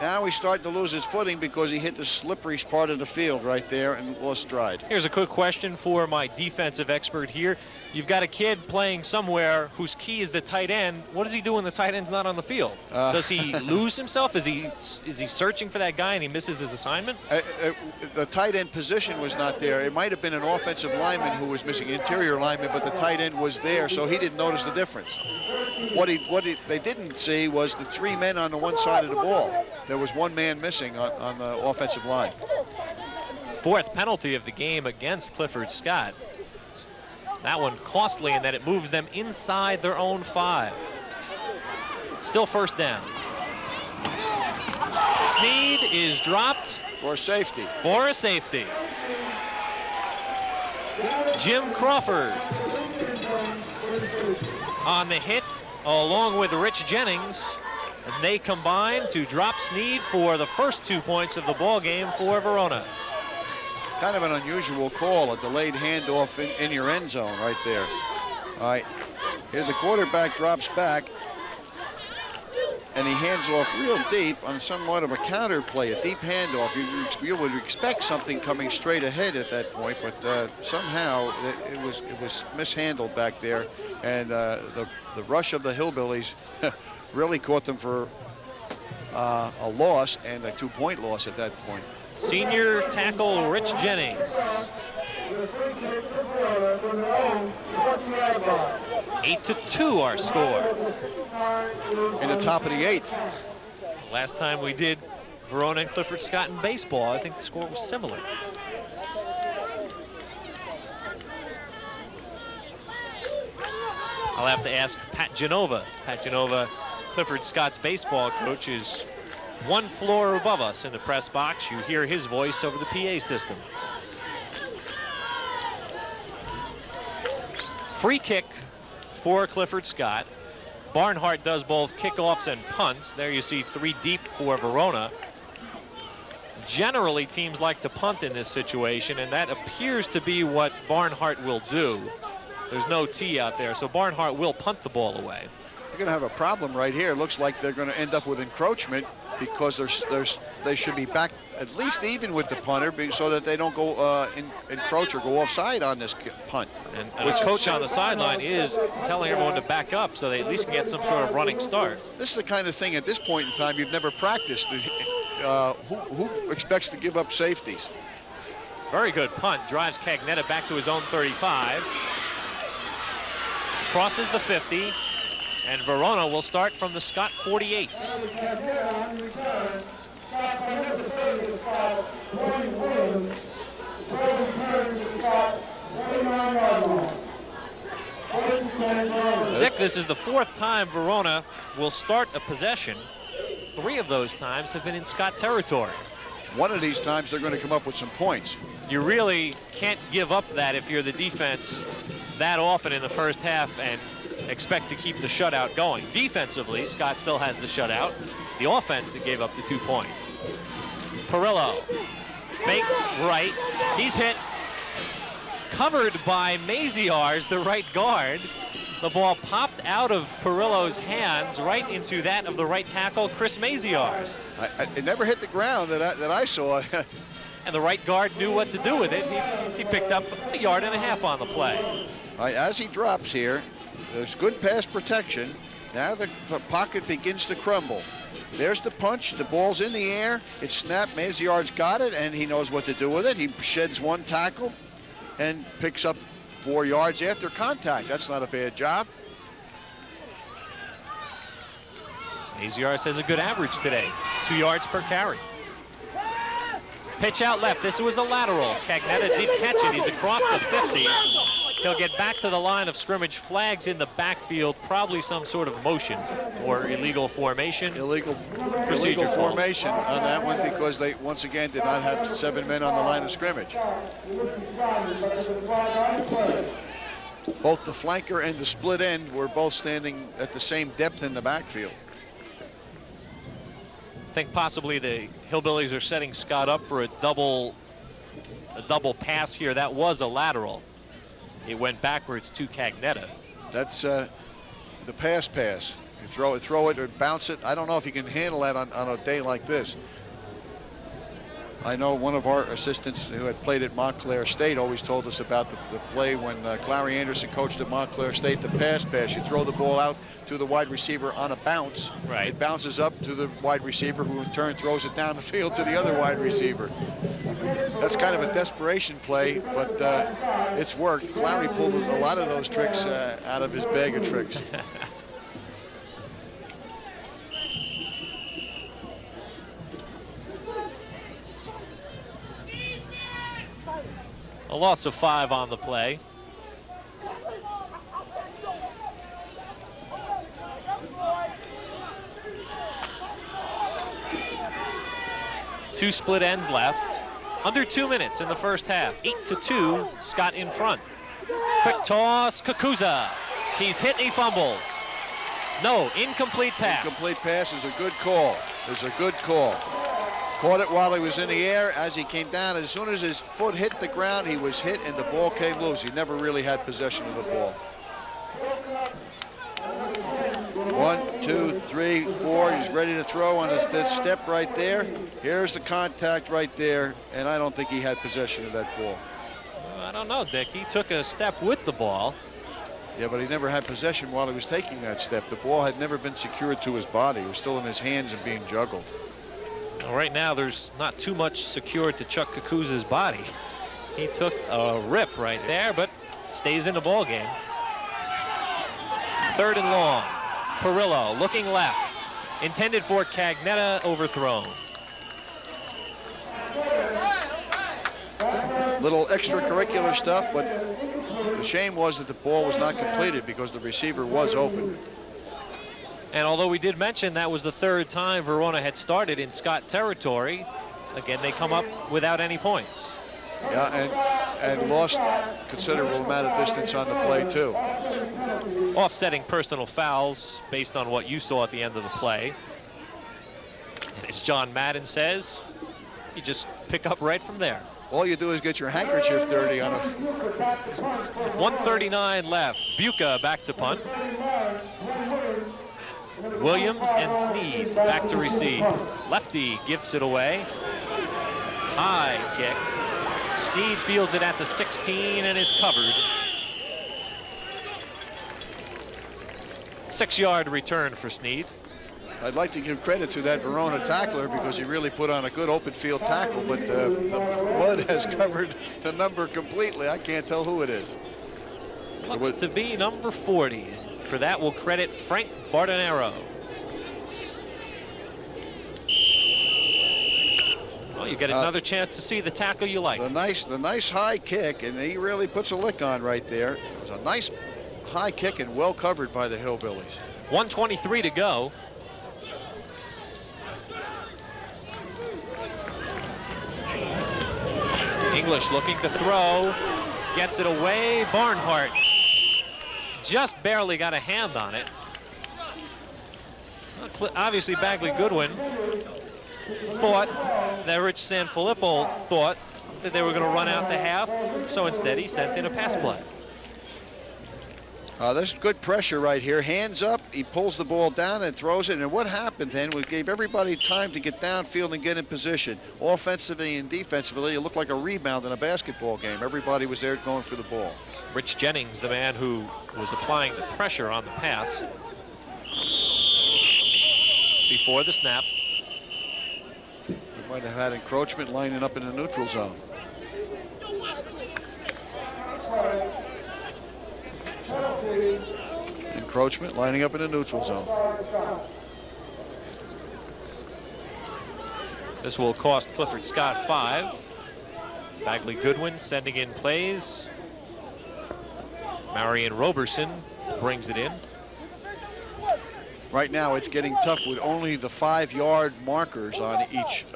Now he's starting to lose his footing because he hit the slippery part of the field right there and lost stride. Here's a quick question for my defensive expert here. You've got a kid playing somewhere whose key is the tight end. What does he do when the tight end's not on the field? Does he lose himself? Is he searching for that guy and he misses his assignment? The tight end position was not there. It might have been an offensive lineman who was missing, interior lineman, but the tight end was there, so he didn't notice the difference. What they didn't see was the 3 men on the one side of the ball. There was 1 man missing on the offensive line. 4th penalty of the game against Clifford Scott. That one costly in that it moves them inside their own 5. Still first down. Sneed is dropped. For a safety. For a safety. Jim Crawford on the hit along with Rich Jennings. And they combine to drop Sneed for the first 2 points of the ball game for Verona. Kind of an unusual call, a delayed handoff in your end zone right there. All right, here the quarterback drops back, and he hands off real deep on somewhat of a counter play, a deep handoff. You would expect something coming straight ahead at that point, but somehow it was mishandled back there, and the rush of the Hillbillies really caught them for a loss, and a 2-point loss at that point. Senior tackle Rich Jennings. 8-2 our score. In the top of the 8th. Last time we did Verona and Clifford Scott in baseball, I think the score was similar. I'll have to ask Pat Genova. Pat Genova, Clifford Scott's baseball coach, is 1 floor above us in the press box. You hear his voice over the PA system. Free kick for Clifford Scott. Barnhart does both kickoffs and punts. There you see 3 deep for Verona. Generally, teams like to punt in this situation, and that appears to be what Barnhart will do. There's no tee out there, so Barnhart will punt the ball away. They're going to have a problem right here. It looks like they're going to end up with encroachment because they should be back at least even with the punter so that they don't go encroach or go offside on this punt. And the coach on the sideline is telling everyone to back up so they at least can get some sort of running start. This is the kind of thing at this point in time you've never practiced. Who expects to give up safeties? Very good punt. Drives Cagnetta back to his own 35. Crosses the 50. And Verona will start from the Scott 48. Dick, this is the 4th time Verona will start a possession. 3 of those times have been in Scott territory. One of these times they're going to come up with some points. You really can't give up that if you're the defense that often in the first half and expect to keep the shutout going. Defensively, Scott still has the shutout. It's the offense that gave up the 2 points. Perillo fakes right. He's hit. Covered by Maziarz, the right guard. The ball popped out of Perillo's hands right into that of the right tackle, Chris Maziarz. It never hit the ground that I saw. And the right guard knew what to do with it. He picked up 1.5 yards on the play. Right, as he drops here, there's good pass protection. Now the pocket begins to crumble. There's the punch. The ball's in the air. It's snapped. Maziarz got it, and he knows what to do with it. He sheds 1 tackle and picks up 4 yards after contact. That's not a bad job. Maziarz has a good average today. 2 yards per carry. Pitch out left. This was a lateral. Cagnetta did catch it. He's across the 50. He'll get back to the line of scrimmage. Flags in the backfield. Probably some sort of motion or illegal formation. Illegal procedure formation on that one because they once again did not have 7 men on the line of scrimmage. Both the flanker and the split end were both standing at the same depth in the backfield. I think possibly the Hillbillies are setting Scott up for a double pass here. That was a lateral. It went backwards to Cagnetta. That's the pass. You throw it or bounce it. I don't know if you can handle that on a day like this. I know one of our assistants who had played at Montclair State always told us about the play when Clary Anderson coached at Montclair State, the pass. You throw the ball out to the wide receiver on a bounce. Right. It bounces up to the wide receiver, who in turn throws it down the field to the other wide receiver. That's kind of a desperation play, but it's worked. Clary pulled a lot of those tricks out of his bag of tricks. A loss of 5 on the play. Two split ends left. Under 2 minutes in the first half. 8-2, Scott in front. Quick toss, Kakuza. He's hit, he fumbles. No, incomplete pass. Incomplete pass is a good call. It's a good call. Caught it while he was in the air. As he came down, as soon as his foot hit the ground, he was hit and the ball came loose. He never really had possession of the ball. 1, 2, 3, 4. He's ready to throw on his fifth step right there. Here's the contact right there, and I don't think he had possession of that ball. I don't know, Dick. He took a step with the ball. Yeah, but he never had possession while he was taking that step. The ball had never been secured to his body. It was still in his hands and being juggled. Well, right now, there's not too much secured to Chuck Kakuza's body. He took a rip right there, but stays in the ball game. 3rd and long. Perillo looking left. Intended for Cagnetta, overthrown. Little extracurricular stuff, but the shame was that the ball was not completed because the receiver was open. And although we did mention that was the 3rd time Verona had started in Scott territory, again, they come up without any points. Yeah, and lost considerable amount of distance on the play, too. Offsetting personal fouls based on what you saw at the end of the play. As John Madden says, you just pick up right from there. All you do is get your handkerchief dirty on a... 1:39 left. Buca back to punt. Williams and Sneed back to receive. Lefty gives it away. High kick. Sneed fields it at the 16 and is covered. 6-yard return for Sneed. I'd like to give credit to that Verona tackler because he really put on a good open field tackle, but the mud has covered the number completely. I can't tell who it is. Looks to be number 40. For that, we'll credit Frank Bardanero. Well, you get another chance to see the tackle you like. The nice high kick, and he really puts a lick on right there. It was a nice high kick and well covered by the Hillbillies. 1:23 to go. English looking to throw, gets it away. Barnhart just barely got a hand on it. Obviously, Bagley Goodwin thought that Rich Sanfilippo thought that they were going to run out the half, so instead he sent in a pass play. There's good pressure right here. Hands up, he pulls the ball down and throws it. And what happened then, we gave everybody time to get downfield and get in position. Offensively and defensively, it looked like a rebound in a basketball game. Everybody was there going for the ball. Rich Jennings, the man who was applying the pressure on the pass before the snap. We might have had encroachment lining up in the neutral zone. Encroachment lining up in the neutral zone. This will cost Clifford Scott 5. Bagley Goodwin sending in plays. Marion Roberson brings it in. Right now it's getting tough with only the 5-yard markers on each,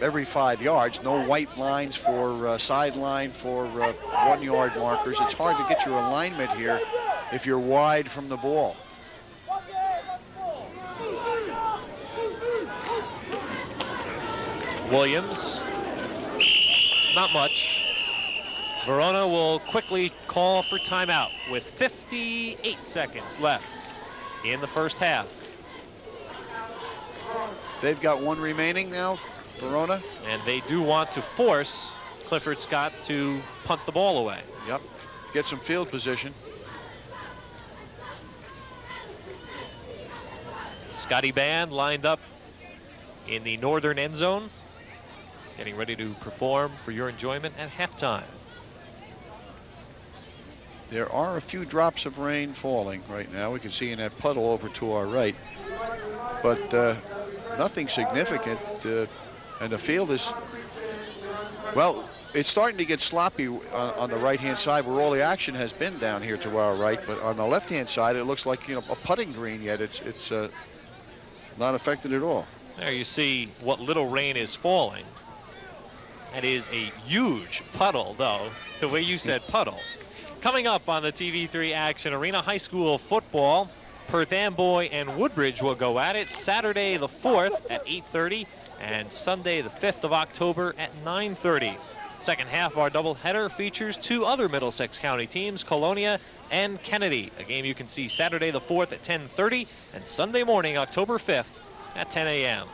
every 5 yards. No white lines for sideline for 1-yard markers. It's hard to get your alignment here if you're wide from the ball. Williams, not much. Verona will quickly call for timeout with 58 seconds left in the first half. They've got one remaining now, Verona. And they do want to force Clifford Scott to punt the ball away. Yep, get some field position. Scotty Band lined up in the northern end zone, getting ready to perform for your enjoyment at halftime. There are a few drops of rain falling right now. We can see in that puddle over to our right, but nothing significant. And the field is, well, it's starting to get sloppy on the right-hand side where all the action has been down here to our right, but on the left-hand side it looks like, you know, a putting green yet. It's not affected at all. There you see what little rain is falling. That is a huge puddle, though, the way you said puddle. Coming up on the TV3 Action Arena, high school football. Perth Amboy and Woodbridge will go at it Saturday the 4th at 8:30 and Sunday the 5th of October at 9:30. Second half of our doubleheader features two other Middlesex County teams, Colonia and Kennedy. A game you can see Saturday the 4th at 10:30 and Sunday morning, October 5th at 10 a.m.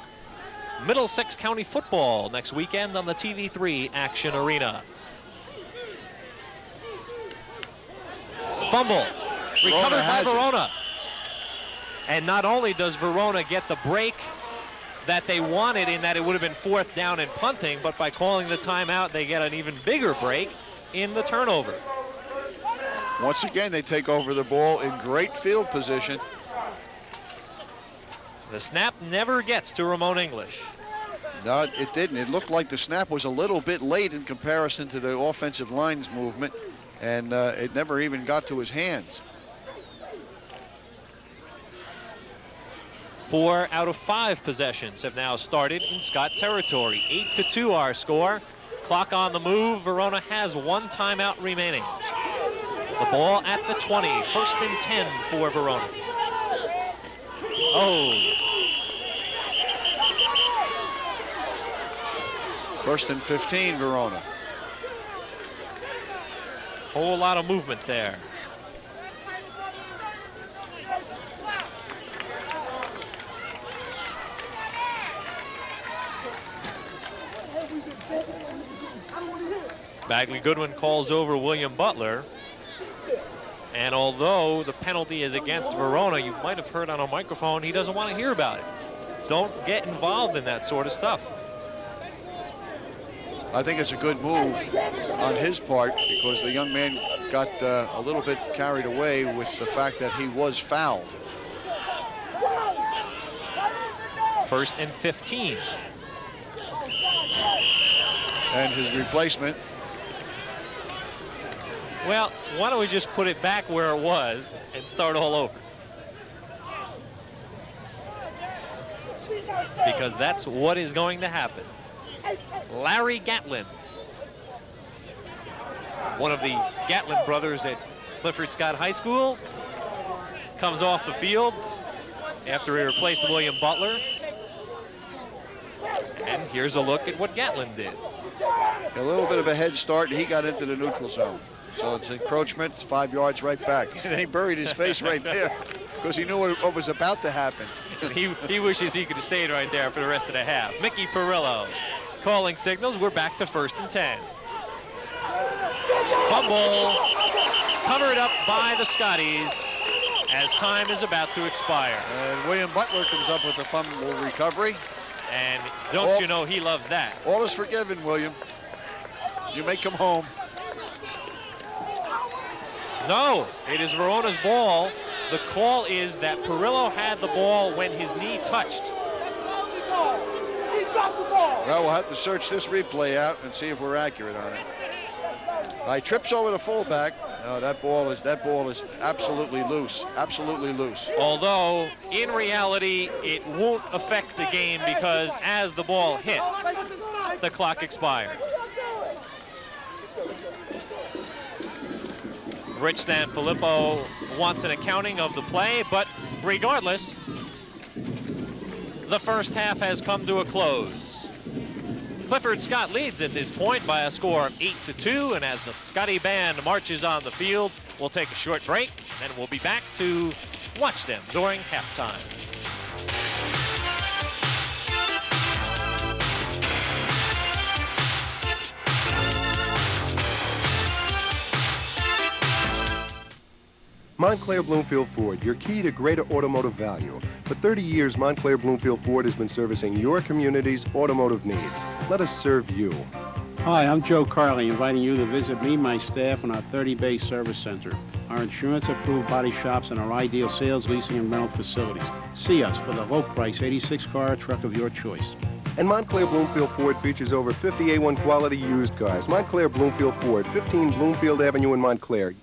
Middlesex County football next weekend on the TV3 Action Arena. Fumble recovered by Verona. And not only does Verona get the break that they wanted in that it would have been 4th down and punting, but by calling the timeout, they get an even bigger break in the turnover. Once again, they take over the ball in great field position. The snap never gets to Ramon English. No, it didn't. It looked like the snap was a little bit late in comparison to the offensive line's movement, and it never even got to his hands. 4 out of 5 possessions have now started in Scott territory. 8-2 our score. Clock on the move. Verona has one timeout remaining. The ball at the 20. 1st and 10 for Verona. Oh. 1st and 15, Verona. Whole lot of movement there. Bagley Goodwin calls over William Butler. And although the penalty is against Verona, you might have heard on a microphone, he doesn't want to hear about it. Don't get involved in that sort of stuff. I think it's a good move on his part because the young man got a little bit carried away with the fact that he was fouled. 1st and 15. And his replacement. Well, why don't we just put it back where it was and start all over? Because that's what is going to happen. Larry Gatlin, one of the Gatlin brothers at Clifford Scott High School, comes off the field after he replaced William Butler. And here's a look at what Gatlin did. A little bit of a head start, and he got into the neutral zone. So it's encroachment, it's 5 yards right back. And he buried his face right there because he knew what was about to happen. He wishes he could have stayed right there for the rest of the half. Mickey Perillo calling signals. We're back to 1st and 10. Fumble covered up by the Scotties as time is about to expire. And William Butler comes up with the fumble recovery. And don't you know he loves that. All is forgiven, William. You may come home. No, it is Verona's ball. The call is that Perillo had the ball when his knee touched. Well, we'll have to search this replay out and see if we're accurate on it. He trips over the fullback. No, that ball is absolutely loose. Absolutely loose. Although, in reality, it won't affect the game because as the ball hit, the clock expired. Rich Sanfilippo wants an accounting of the play, but regardless, the first half has come to a close. Clifford Scott leads at this point by a score of 8-2, and as the Scotty Band marches on the field, we'll take a short break, and then we'll be back to Watch them during halftime. Montclair Bloomfield Ford, your key to greater automotive value. For 30 years, Montclair Bloomfield Ford has been servicing your community's automotive needs. Let us serve you. Hi, I'm Joe Carley, inviting you to visit me and my staff in our 30-bay service center. Our insurance-approved body shops and our ideal sales, leasing, and rental facilities. See us for the low-price 86-car truck of your choice. And Montclair Bloomfield Ford features over 50 A1 quality used cars. Montclair Bloomfield Ford, 15 Bloomfield Avenue in Montclair.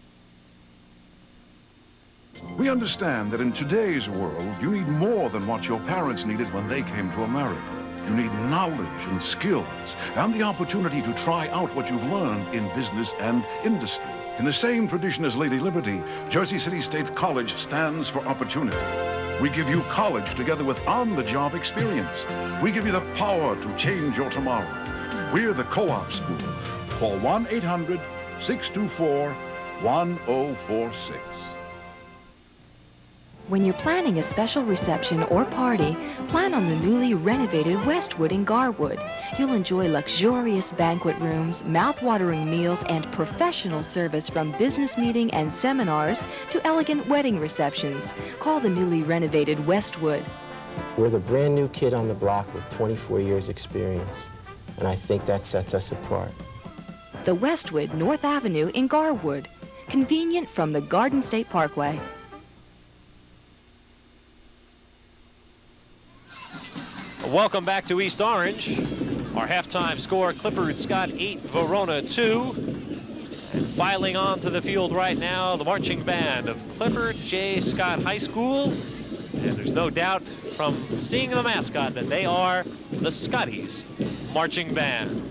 We understand that in today's world, you need more than what your parents needed when they came to America. You need knowledge and skills and the opportunity to try out what you've learned in business and industry. In the same tradition as Lady Liberty, Jersey City State College stands for opportunity. We give you college together with on-the-job experience. We give you the power to change your tomorrow. We're the co-op school. Call 1-800-624-1046. When you're planning a special reception or party, plan on the newly renovated Westwood in Garwood. You'll enjoy luxurious banquet rooms, mouth-watering meals, and professional service from business meeting and seminars to elegant wedding receptions. Call the newly renovated Westwood. We're the brand new kid on the block with 24 years experience, and I think that sets us apart. The Westwood, North Avenue in Garwood. Convenient from the Garden State Parkway. Welcome back to East Orange. Our halftime score, Clifford Scott 8, Verona 2. And filing onto the field right now, the marching band of Clifford J. Scott High School. And there's no doubt from seeing the mascot that they are the Scotties Marching Band.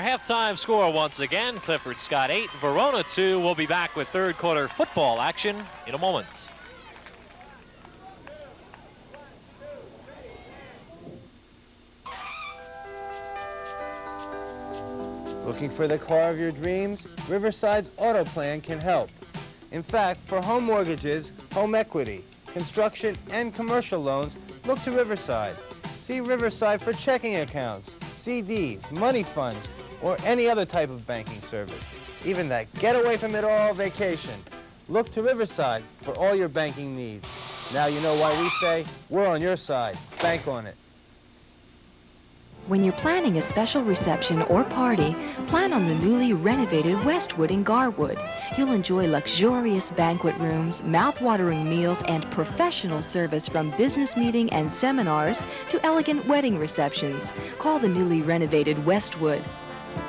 our halftime score once again. Clifford Scott 8, Verona 2. We'll be back with third quarter football action in a moment. Looking for the car of your dreams? Riverside's Auto Plan can help. In fact, for home mortgages, home equity, construction, and commercial loans, look to Riverside. See Riverside for checking accounts, CDs, money funds, or any other type of banking service. Even that get-away-from-it-all vacation. Look to Riverside for all your banking needs. Now you know why we say, we're on your side. Bank on it. When you're planning a special reception or party, plan on the newly renovated Westwood in Garwood. You'll enjoy luxurious banquet rooms, mouth-watering meals, and professional service from business meeting and seminars to elegant wedding receptions. Call the newly renovated Westwood.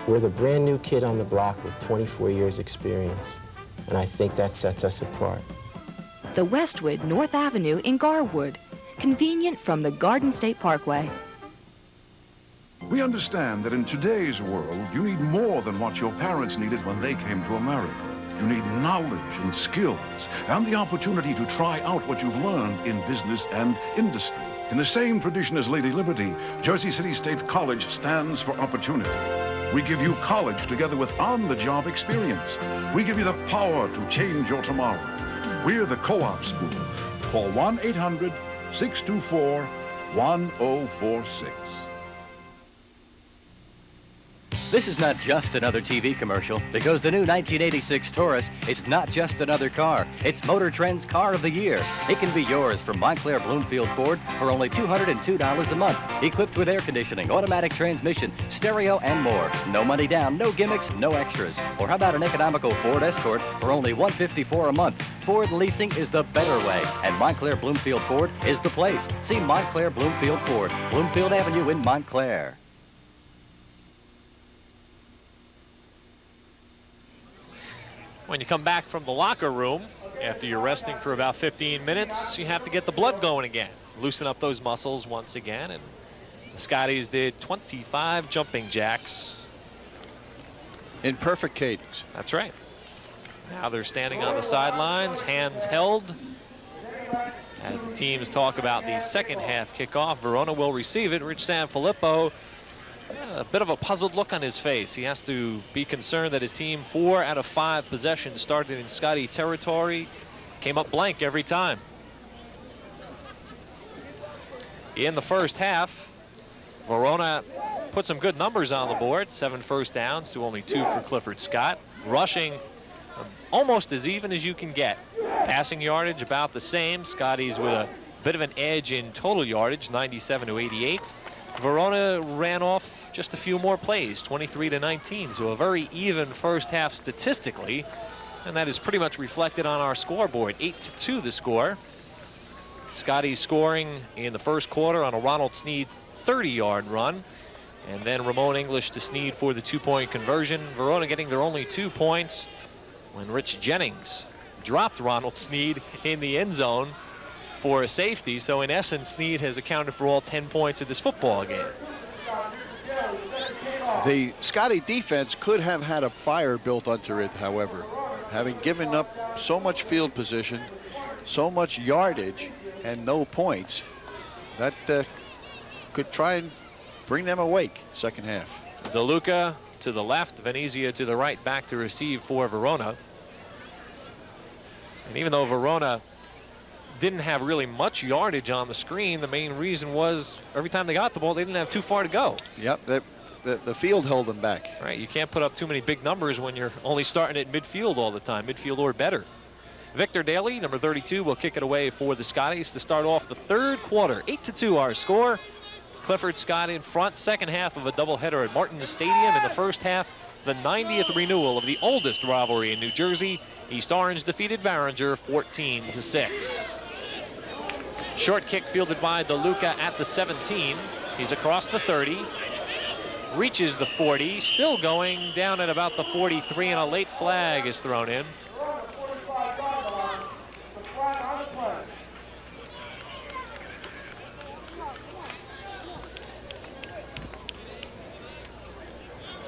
We're the brand new kid on the block with 24 years experience, and I think that sets us apart. The Westwood, North Avenue in Garwood. Convenient from the Garden State Parkway. We understand that in today's world, you need more than what your parents needed when they came to America. You need knowledge and skills and the opportunity to try out what you've learned in business and industry. In the same tradition as Lady Liberty, Jersey City State College stands for opportunity. We give you college together with on-the-job experience. We give you the power to change your tomorrow. We're the co-op school. Call 1-800-624-1046. This is not just another TV commercial, because the new 1986 Taurus is not just another car. It's Motor Trend's Car of the Year. It can be yours from Montclair Bloomfield Ford for only $202 a month, equipped with air conditioning, automatic transmission, stereo, and more. No money down, no gimmicks, no extras. Or how about an economical Ford Escort for only $154 a month? Ford leasing is the better way, and Montclair Bloomfield Ford is the place. See Montclair Bloomfield Ford, Bloomfield Avenue in Montclair. When you come back from the locker room, after you're resting for about 15 minutes, you have to get the blood going again. Loosen up those muscles once again. And the Scotties did 25 jumping jacks. In perfect cadence. That's right. Now they're standing on the sidelines, hands held. As the teams talk about the second half kickoff, Verona will receive it. Rich Sanfilippo, a bit of a puzzled look on his face. He has to be concerned that his team 4 out of 5 possessions started in Scotty territory, came up blank every time. In the first half, Verona put some good numbers on the board. 7 first downs to only 2 for Clifford Scott. Rushing almost as even as you can get. Passing yardage about the same. Scotty's with a bit of an edge in total yardage, 97 to 88. Verona ran off just a few more plays, 23 to 19, so a very even first half statistically, and that is pretty much reflected on our scoreboard. 8-2 the score. Scotty scoring in the first quarter on a Ronald Sneed 30-yard run, and then Ramon English to Sneed for the 2-point conversion. Verona getting their only 2 points when Rich Jennings dropped Ronald Sneed in the end zone for a safety. So in essence, Sneed has accounted for all 10 points of this football game. The Scotty defense could have had a fire built onto it, however. Having given up so much field position, so much yardage, and no points, that could try and bring them awake second half. DeLuca to the left, Venezia to the right, back to receive for Verona. And even though Verona didn't have really much yardage on the screen, the main reason was every time they got the ball, they didn't have too far to go. Yep, the field held them back. Right, you can't put up too many big numbers when you're only starting at midfield all the time, midfield or better. Victor Daly, number 32, will kick it away for the Scotties to start off the third quarter. 8-2 our score. Clifford Scott in front. Second half of a doubleheader at Martin's Stadium. In the first half, the 90th renewal of the oldest rivalry in New Jersey. East Orange defeated Barringer 14-6. Short kick fielded by DeLuca at the 17. He's across the 30. Reaches the 40. Still going down at about the 43, and a late flag is thrown in.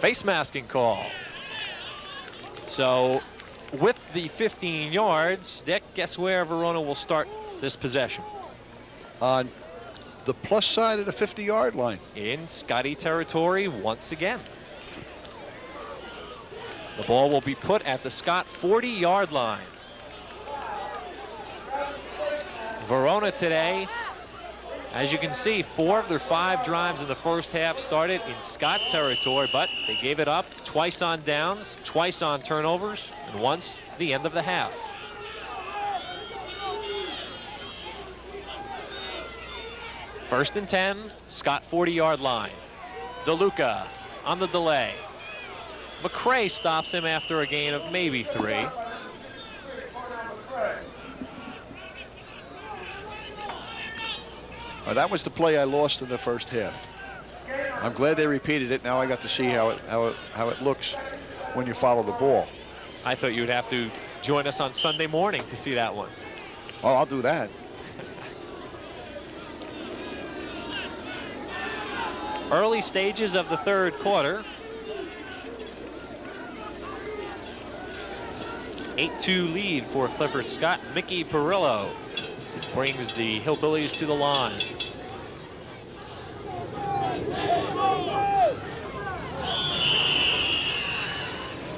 Face masking call. So with the 15 yards, Dick, guess where Verona will start this possession? On the plus side of the 50-yard line. In Scotty territory once again. The ball will be put at the Scott 40-yard line. Verona today, as you can see, 4 of their 5 drives in the first half started in Scott territory, but they gave it up twice on downs, twice on turnovers, and once the end of the half. First and 10, Scott 40-yard line. DeLuca on the delay. McCray stops him after a gain of maybe 3. That was the play I lost in the first half. I'm glad they repeated it. Now I got to see how it looks when you follow the ball. I thought you would have to join us on Sunday morning to see that one. Oh, I'll do that. Early stages of the third quarter. 8-2 lead for Clifford Scott. Mickey Perillo brings the Hillbillies to the line.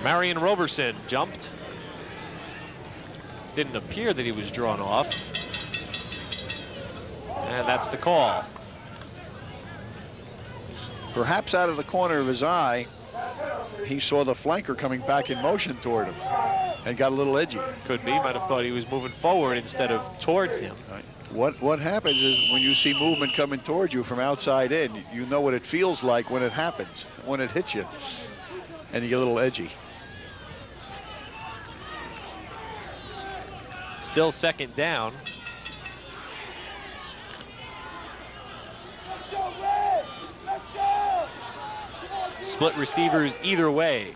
Marion Roberson jumped. Didn't appear that he was drawn off. And that's the call. Perhaps out of the corner of his eye, he saw the flanker coming back in motion toward him and got a little edgy. Could be. Might have thought he was moving forward instead of towards him. What happens is when you see movement coming towards you from outside in, you know what it feels like when it happens, when it hits you, and you get a little edgy. Still second down. Split receivers either way.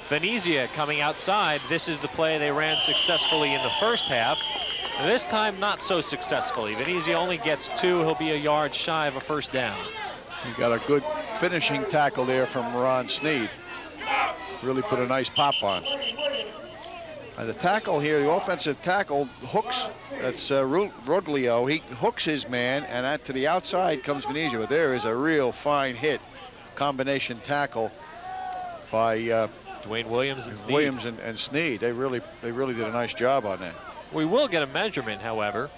Venezia coming outside. This is the play they ran successfully in the first half. This time not so successfully. Venezia only gets 2. He'll be a yard shy of a first down. You got a good finishing tackle there from Ron Sneed. Really put a nice pop on. The tackle here, the offensive tackle hooks. That's Roglio. He hooks his man, and to the outside comes Venezia. But there is a real fine hit. Combination tackle by Dwayne Williams and Sneed. Williams and Sneed. They really did a nice job on that. We will get a measurement, however.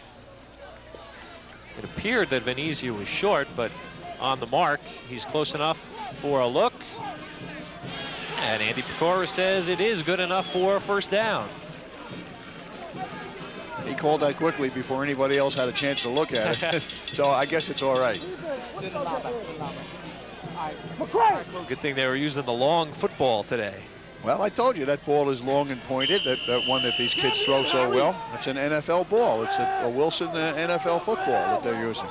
It appeared that Venezia was short, but on the mark, he's close enough for a look. And Andy Pecora says it is good enough for a first down. He called that quickly before anybody else had a chance to look at it. So I guess it's all right. Good thing they were using the long football today. Well, I told you that ball is long and pointed, that one that these kids throw so well. It's an NFL ball. It's a Wilson NFL football that they're using.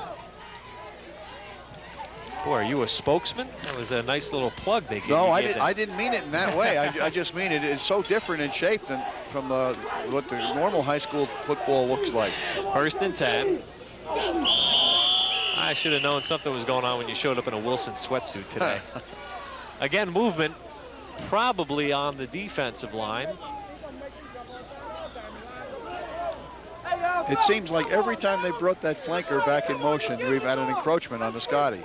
Boy, are you a spokesman? That was a nice little plug they gave. No, I didn't mean it in that way. I just mean it's so different in shape than from what the normal high school football looks like. First and 10. I should have known something was going on when you showed up in a Wilson sweatsuit today. Again, movement probably on the defensive line. It seems like every time they brought that flanker back in motion, we've had an encroachment on the Scotties.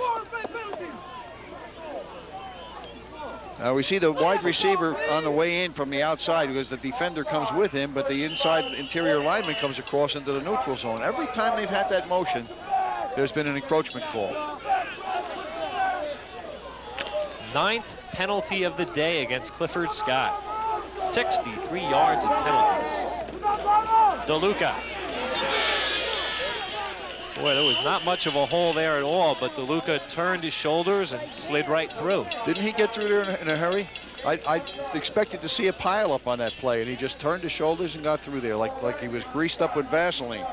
We see the wide receiver on the way in from the outside because the defender comes with him, but the inside interior lineman comes across into the neutral zone. Every time they've had that motion, there's been an encroachment call. 9th penalty of the day against Clifford Scott. 63 yards of penalties. DeLuca. Boy, there was not much of a hole there at all, but DeLuca turned his shoulders and slid right through. Didn't he get through there in a hurry? I expected to see a pile up on that play, and he just turned his shoulders and got through there like he was greased up with Vaseline.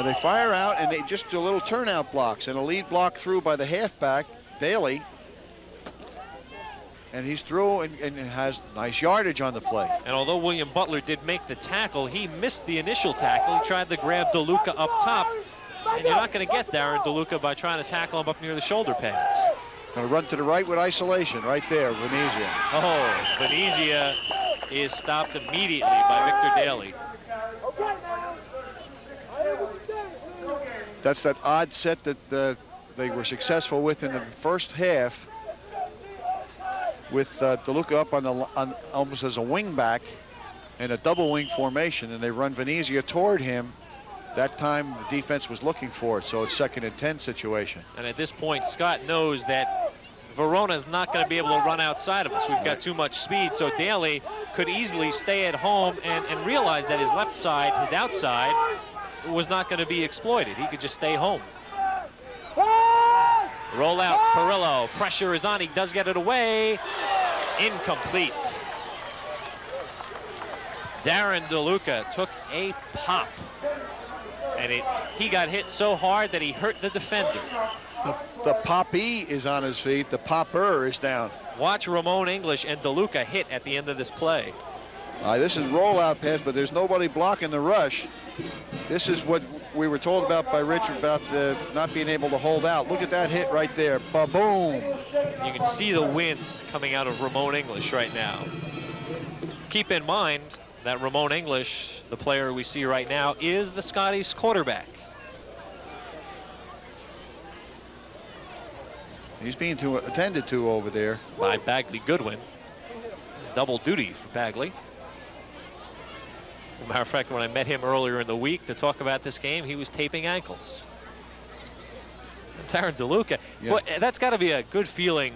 They fire out, and they just do little turnout blocks, and a lead block through by the halfback, Daly. And he's through and has nice yardage on the play. And although William Butler did make the tackle, he missed the initial tackle. He tried to grab DeLuca up top, and you're not going to get Darren DeLuca by trying to tackle him up near the shoulder pads. Going to run to the right with isolation right there, Venezia. Oh, Venezia is stopped immediately by Victor Daly. That's that odd set that they were successful with in the first half, with DeLuca up on almost as a wing back in a double wing formation, and they run Venezia toward him. That time the defense was looking for it, so it's 2nd and 10 situation. And at this point, Scott knows that Verona is not going to be able to run outside of us. We've got too much speed, so Daly could easily stay at home and realize that his left side, his outside, was not going to be exploited. He could just stay home. Roll out, Perillo. Pressure is on. He does get it away. Incomplete. Darren DeLuca took a pop. And he got hit so hard that he hurt the defender. The poppy is on his feet. The popper is down. Watch Ramon English and DeLuca hit at the end of this play. This is rollout pass, but there's nobody blocking the rush. This is what we were told about by Richard about the not being able to hold out. Look at that hit right there. Ba-boom. You can see the wind coming out of Ramon English right now. Keep in mind that Ramon English, the player we see right now, is the Scotties quarterback. He's being attended to over there by Bagley Goodwin. Double duty for Bagley. As a matter of fact, when I met him earlier in the week to talk about this game, he was taping ankles. And Darren DeLuca, well, that's got to be a good feeling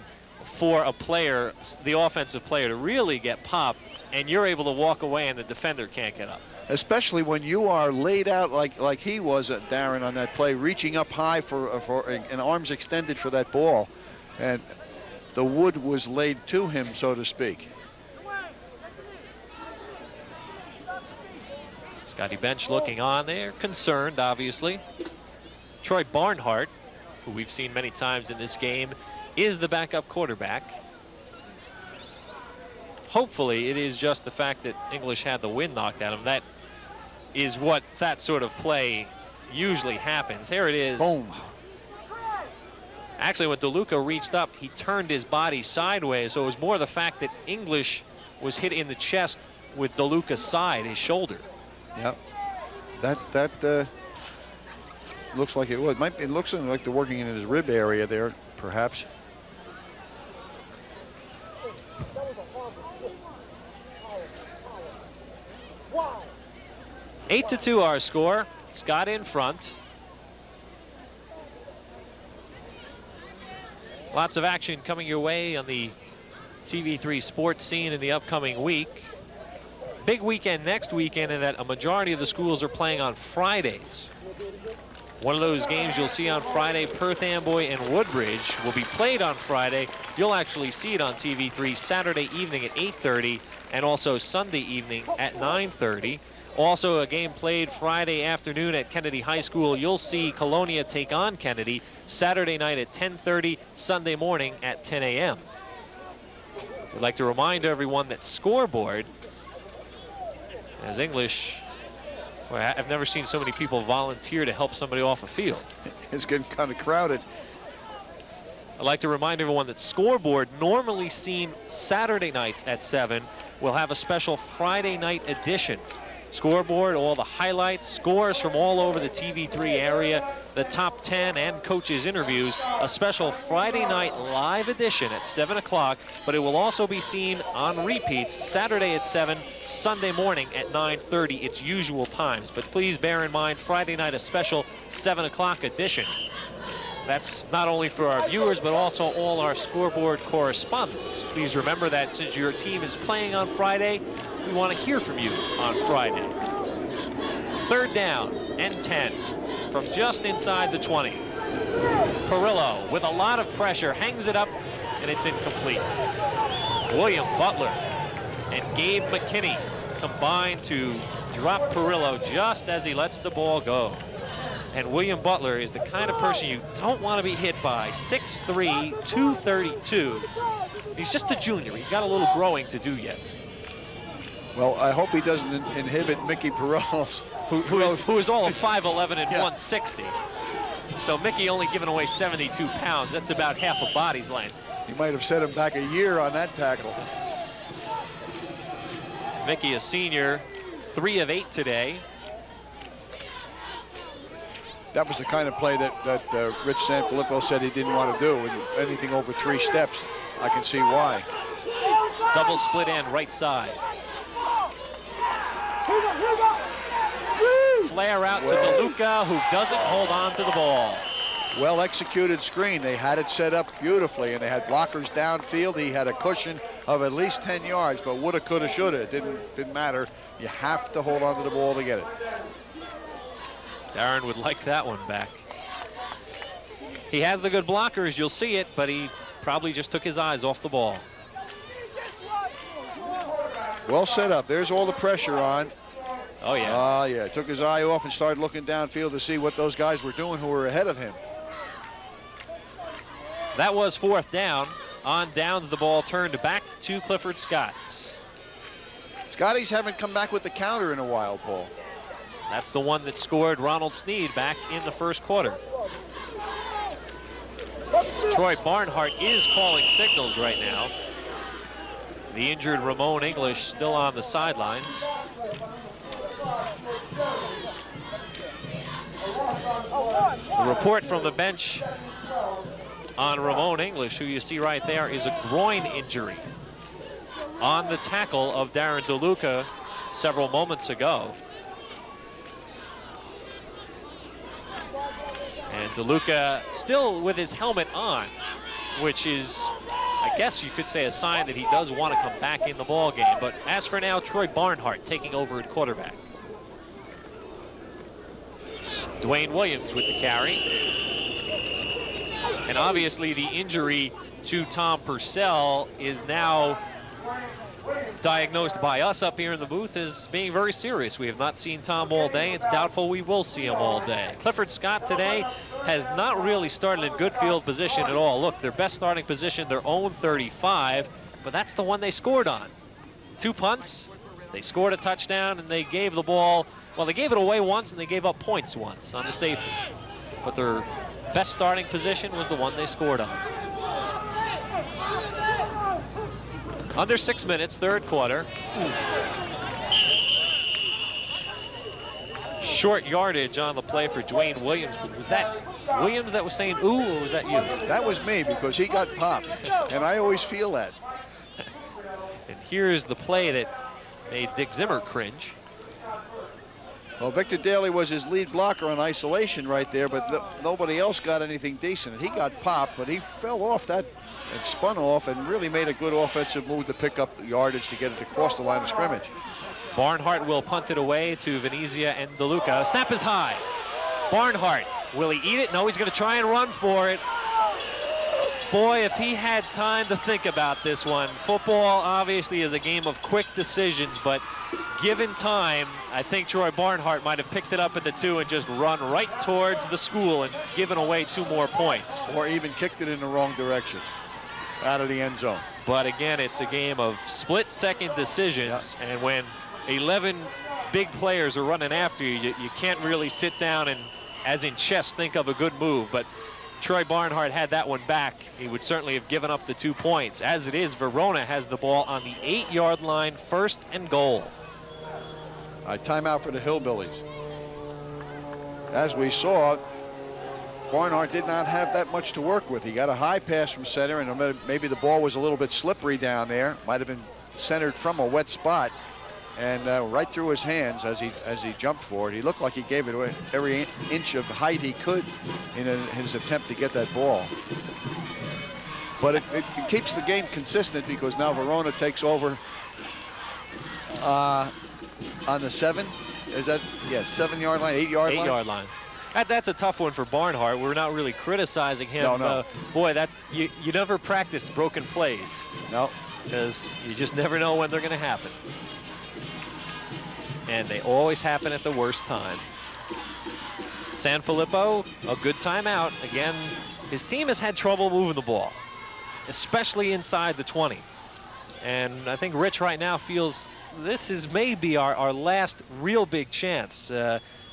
for a player, the offensive player, to really get popped, and you're able to walk away and the defender can't get up. Especially when you are laid out like he was, Darren, on that play, reaching up high for and arms extended for that ball, and the wood was laid to him, so to speak. Scotty Bench looking on there, concerned, obviously. Troy Barnhart, who we've seen many times in this game, is the backup quarterback. Hopefully, it is just the fact that English had the wind knocked at him. That is what that sort of play usually happens. Here it is. Boom. Actually, when DeLuca reached up, he turned his body sideways, so it was more the fact that English was hit in the chest with DeLuca's side, his shoulder. Yep. That looks like it would. It looks like they're working in his rib area there, perhaps. Eight to 2 our score. Scott in front. Lots of action coming your way on the TV3 sports scene in the upcoming week. Big weekend next weekend in that a majority of the schools are playing on Fridays. One of those games you'll see on Friday, Perth Amboy and Woodbridge, will be played on Friday. You'll actually see it on TV3 Saturday evening at 8:30 and also Sunday evening at 9:30. Also a game played Friday afternoon at Kennedy High School. You'll see Colonia take on Kennedy Saturday night at 10:30, Sunday morning at 10 a.m. We'd like to remind everyone that Scoreboard, as English, well, I've never seen so many people volunteer to help somebody off a field. It's getting kind of crowded. I'd like to remind everyone that Scoreboard, normally seen Saturday nights at 7, will have a special Friday night edition. Scoreboard, all the highlights, scores from all over the TV3 area, the top 10 and coaches' interviews, a special Friday night live edition at 7 o'clock, but it will also be seen on repeats Saturday at 7, Sunday morning at 9:30, its usual times. But please bear in mind, Friday night a special 7 o'clock edition. That's not only for our viewers, but also all our Scoreboard correspondents. Please remember that since your team is playing on Friday, we want to hear from you on Friday. 3rd down and 10 from just inside the 20. Perillo, with a lot of pressure, hangs it up, and it's incomplete. William Butler and Gabe McKinney combine to drop Perillo just as he lets the ball go. And William Butler is the kind of person you don't want to be hit by. 6'3", 232. He's just a junior. He's got a little growing to do yet. Well, I hope he doesn't inhibit Mickey Perillo, who is all of 5'11" and 160. So Mickey only giving away 72 pounds. That's about half a body's length. He might have set him back a year on that tackle. Mickey, a senior, 3 of 8 today. That was the kind of play that Rich Sanfilippo said he didn't want to do. And anything over 3 steps, I can see why. Double split end right side. Flare out to DeLuca, who doesn't hold on to the ball. Well executed screen. They had it set up beautifully, and they had blockers downfield. He had a cushion of at least 10 yards, but woulda, coulda, shoulda. It didn't matter. You have to hold on to the ball to get it. Darren would like that one back. He has the good blockers, you'll see it, but he probably just took his eyes off the ball. Well set up. There's all the pressure on. Oh, yeah. Oh, yeah. Took his eye off and started looking downfield to see what those guys were doing who were ahead of him. That was 4th down. On downs, the ball turned back to Clifford Scott's. Scotties haven't come back with the counter in a while, Paul. That's the one that scored Ronald Sneed back in the first quarter. Troy Barnhart is calling signals right now. The injured Ramon English still on the sidelines. The report from the bench on Ramon English, who you see right there, is a groin injury on the tackle of Darren DeLuca several moments ago. And DeLuca still with his helmet on, which is, I guess you could say, a sign that he does want to come back in the ball game. But as for now, Troy Barnhart taking over at quarterback. Dwayne Williams with the carry. And obviously the injury to Tom Purcell is now diagnosed by us up here in the booth as being very serious. We have not seen Tom all day. It's doubtful we will see him all day. Clifford Scott today has not really started in good field position at all. Look, their best starting position, their own 35, but that's the one they scored on. 2 punts, they scored a touchdown, and they gave the ball, well, they gave it away once and they gave up points once on the safety. But their best starting position was the one they scored on. Under 6 minutes, 3rd quarter. Short yardage on the play for Dwayne Williams. Was that Williams that was saying ooh, or was that you? That was me, because he got popped, and I always feel that. And here's the play that made Dick Zimmer cringe. Well, Victor Daly was his lead blocker on isolation right there, but nobody else got anything decent. He got popped, but he fell off that and spun off and really made a good offensive move to pick up the yardage to get it across the line of scrimmage. Barnhart will punt it away to Venezia and DeLuca. Snap is high. Barnhart, will he eat it? No, he's going to try and run for it. Boy, if he had time to think about this one. Football obviously is a game of quick decisions, but given time, I think Troy Barnhart might have picked it up at the 2 and just run right towards the school and given away 2 more points. Or even kicked it in the wrong direction, out of the end zone. But again, it's a game of split-second decisions, and when 11 big players are running after you, you can't really sit down and, as in chess, think of a good move. But Troy Barnhart had that one back. He would certainly have given up the 2 points. As it is, Verona has the ball on the 8-yard line, 1st and goal. All right, timeout for the Hillbillies. As we saw, Barnhart did not have that much to work with. He got a high pass from center, and maybe the ball was a little bit slippery down there. Might have been centered from a wet spot, and right through his hands as he jumped for it. He looked like he gave it away every inch of height he could in his attempt to get that ball. But it keeps the game consistent, because now Verona takes over on the 7. Is that, yeah, 7-yard line, 8-yard line? 8-yard line. That's a tough one for Barnhart. We're not really criticizing him. No. Boy, that you never practice broken plays. No. Because you just never know when they're going to happen. And they always happen at the worst time. Sanfilippo, a good timeout. Again, his team has had trouble moving the ball, especially inside the 20. And I think Rich right now feels this is maybe our last real big chance.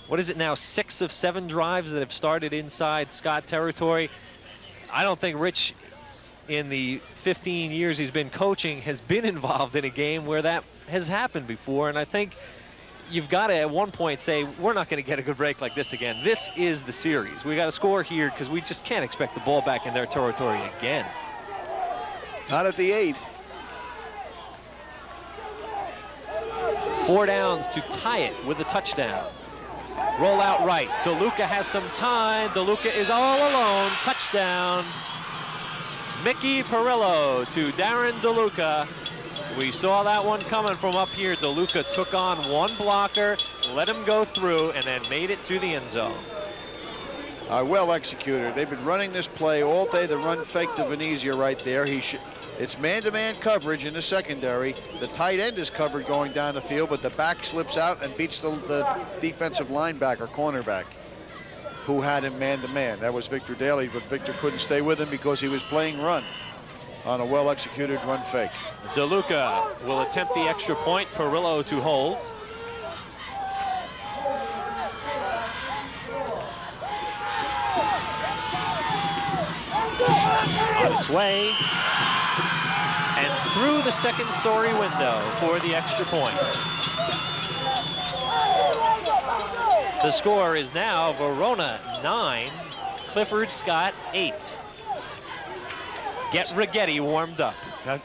what is it now, 6 of 7 drives that have started inside Scott territory. I don't think Rich, in the 15 years he's been coaching, has been involved in a game where that has happened before. And I think you've got to at one point say, we're not going to get a good break like this again. This is the series. We got to score here because we just can't expect the ball back in their territory again. Not at the 8. 4 downs to tie it with a touchdown. Roll out right. DeLuca has some time. DeLuca is all alone. Touchdown. Mickey Perillo to Darren DeLuca. We saw that one coming from up here. DeLuca took on one blocker, let him go through, and then made it to the end zone. Well executed. They've been running this play all day. The run fake to Venezia right there. It's man-to-man coverage in the secondary. The tight end is covered going down the field, but the back slips out and beats the defensive linebacker, cornerback, who had him man-to-man. That was Victor Daly, but Victor couldn't stay with him because he was playing run on a well-executed run fake. DeLuca will attempt the extra point. Perillo to hold. On its way. And through the second-story window for the extra point. The score is now Verona 9, Clifford Scott 8. Get Righetti warmed up.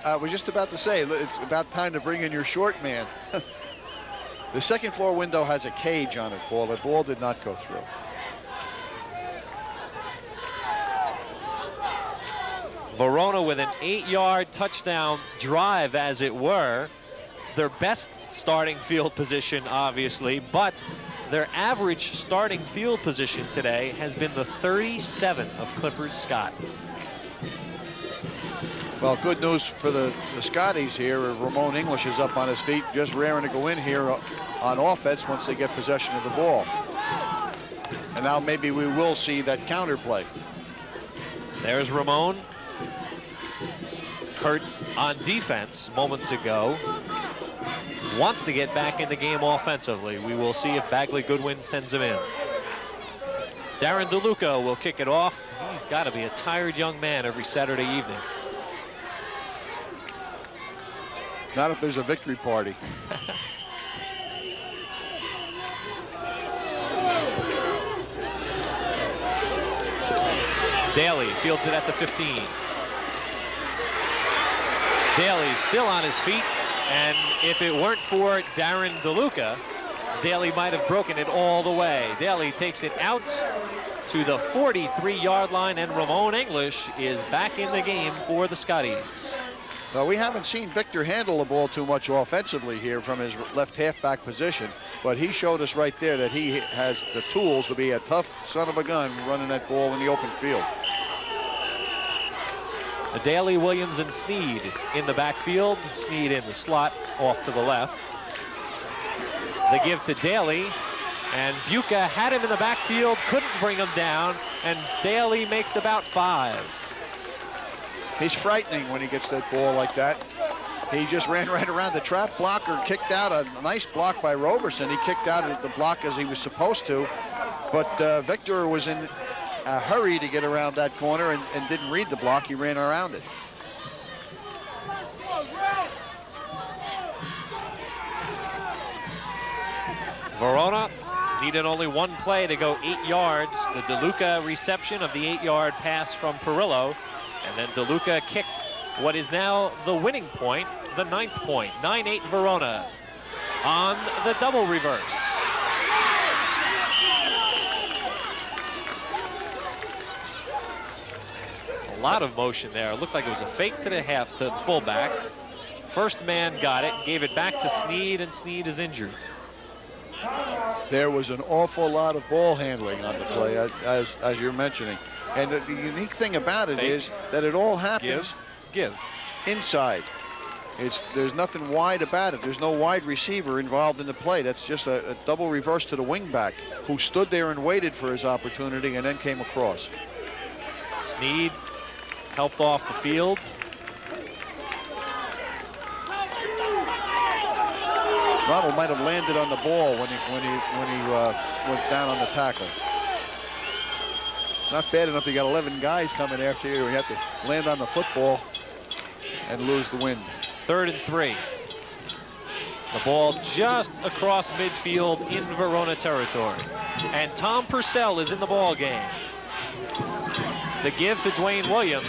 I was just about to say, it's about time to bring in your short man. The second floor window has a cage on it, Paul. The ball did not go through. Verona with an 8-yard touchdown drive, as it were. Their best starting field position, obviously, but their average starting field position today has been the 37 of Clifford Scott. Well, good news for the Scotties here. Ramon English is up on his feet, just raring to go in here on offense once they get possession of the ball. And now maybe we will see that counterplay. There's Ramon. Hurt on defense moments ago. Wants to get back in the game offensively. We will see if Bagley Goodwin sends him in. Darren DeLuca will kick it off. He's got to be a tired young man every Saturday evening. Not if there's a victory party. Daly fields it at the 15. Daly still on his feet, and if it weren't for Darren DeLuca, Daly might have broken it all the way. Daly takes it out to the 43-yard line, and Ramon English is back in the game for the Scotties. Well, we haven't seen Victor handle the ball too much offensively here from his left halfback position, but he showed us right there that he has the tools to be a tough son of a gun running that ball in the open field. Daly, Williams, and Sneed in the backfield. Sneed in the slot off to the left. The give to Daly, and Buca had him in the backfield, couldn't bring him down, and Daly makes about 5. He's frightening when he gets that ball like that. He just ran right around the trap blocker, kicked out a nice block by Roberson. He kicked out of the block as he was supposed to, but Victor was in a hurry to get around that corner and didn't read the block. He ran around it. Verona needed only one play to go 8 yards. The DeLuca reception of the 8-yard pass from Perillo. And then DeLuca kicked what is now the winning point, the 9th point. 9-8 Verona on the double reverse. A lot of motion there. It looked like it was a fake to the fullback. First man got it, gave it back to Sneed, and Sneed is injured. There was an awful lot of ball handling on the play, as you're mentioning. And the unique thing about it is that it all happens inside. There's nothing wide about it. There's no wide receiver involved in the play. That's just a double reverse to the wingback, who stood there and waited for his opportunity and then came across. Sneed helped off the field. Ronald might have landed on the ball when he went down on the tackle. It's not bad enough you got 11 guys coming after you. You have to land on the football and lose the wind. 3rd and 3. The ball just across midfield in Verona territory. And Tom Purcell is in the ball game. The give to Dwayne Williams.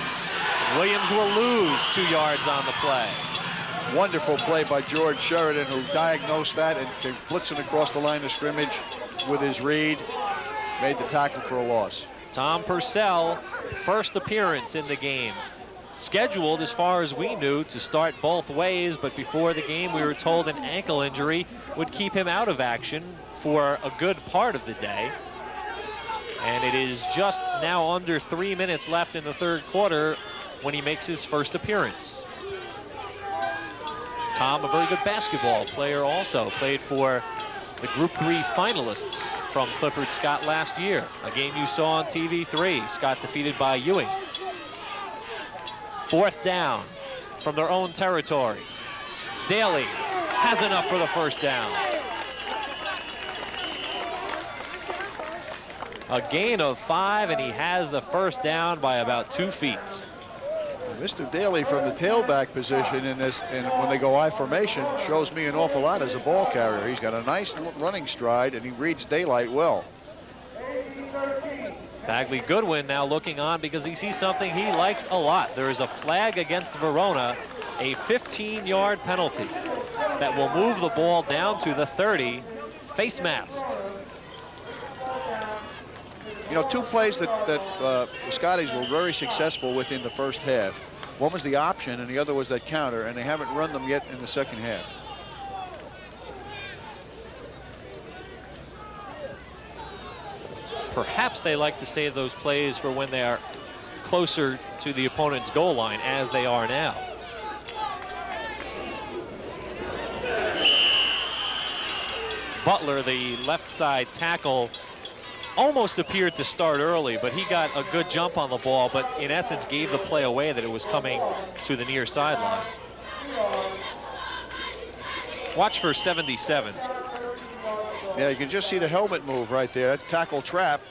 Williams will lose 2 yards on the play. Wonderful play by George Sheridan, who diagnosed that and came blitzing across the line of scrimmage with his read. Made the tackle for a loss. Tom Purcell, first appearance in the game. Scheduled, as far as we knew, to start both ways, but before the game we were told an ankle injury would keep him out of action for a good part of the day. And it is just now under 3 minutes left in the 3rd quarter when he makes his first appearance. Tom, a very good basketball player also, played for the Group 3 finalists from Clifford Scott last year. A game you saw on TV3, Scott defeated by Ewing. 4th down from their own territory. Daly has enough for the first down. A gain of 5, and he has the first down by about 2 feet. Mr. Daly from the tailback position and when they go I formation shows me an awful lot as a ball carrier. He's got a nice running stride and he reads daylight well. Bagley Goodwin now looking on because he sees something he likes a lot. There is a flag against Verona, a 15-yard penalty that will move the ball down to the 30, face mask. You know, 2 plays that the Scotties were very successful with in the first half. One was the option and the other was that counter, and they haven't run them yet in the second half. Perhaps they like to save those plays for when they are closer to the opponent's goal line, as they are now. Butler, the left side tackle, almost appeared to start early, but he got a good jump on the ball, but in essence gave the play away that it was coming to the near sideline. Watch for 77. Yeah, you can just see the helmet move right there. Tackle trap.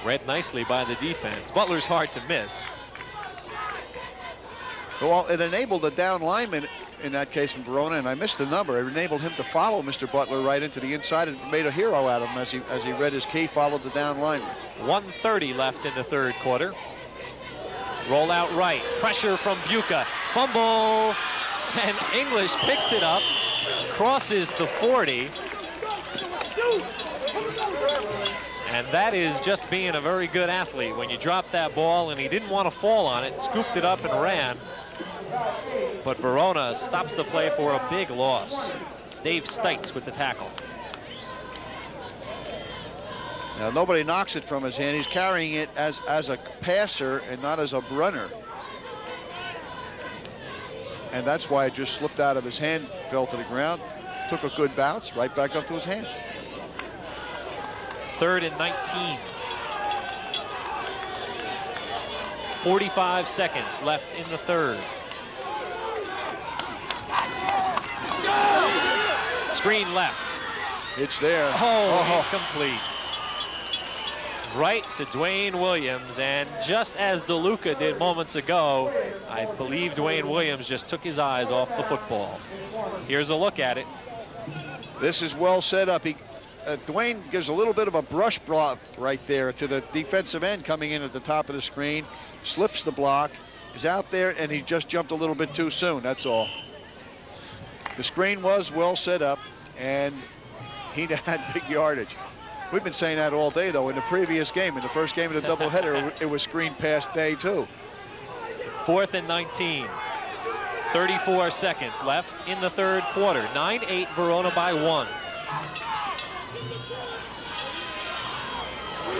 Read nicely by the defense. Butler's hard to miss. Well, it enabled the down lineman in that case in Verona, and I missed the number. It enabled him to follow Mr. Butler right into the inside and made a hero out of him as he read his key, followed the down lineman. 1:30 left in the 3rd quarter. Roll out right. Pressure from Buca. Fumble. And English picks it up. Crosses the 40. And that is just being a very good athlete. When you drop that ball and he didn't want to fall on it, scooped it up and ran. But Verona stops the play for a big loss. Dave Stites with the tackle. Now nobody knocks it from his hand. He's carrying it as a passer and not as a runner. And that's why it just slipped out of his hand, fell to the ground, took a good bounce, right back up to his hand. 3rd and 19. 45 seconds left in the 3rd. Screen left. It's there. Oh, incomplete. Right to Dwayne Williams, and just as DeLuca did moments ago, I believe Dwayne Williams just took his eyes off the football. Here's a look at it. This is well set up. Dwayne gives a little bit of a brush block right there to the defensive end coming in at the top of the screen, slips the block, is out there, and he just jumped a little bit too soon, that's all. The screen was well set up, and he had big yardage. We've been saying that all day, though. In the previous game, in the first game of the doubleheader, it was screen pass day, too. 4th and 19. 34 seconds left in the 3rd quarter. 9-8 Verona by 1.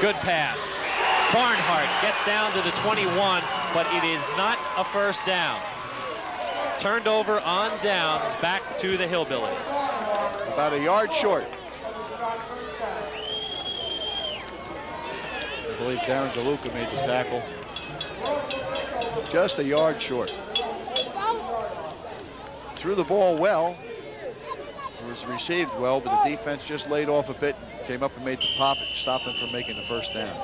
Good pass. Barnhart gets down to the 21, but it is not a first down. Turned over on downs, back to the Hillbillies. About a yard short. I believe Darren DeLuca made the tackle. Just a yard short. threw the ball well. It was received well, but the defense just laid off a bit, came up and made the pop, stopped them from making the first down.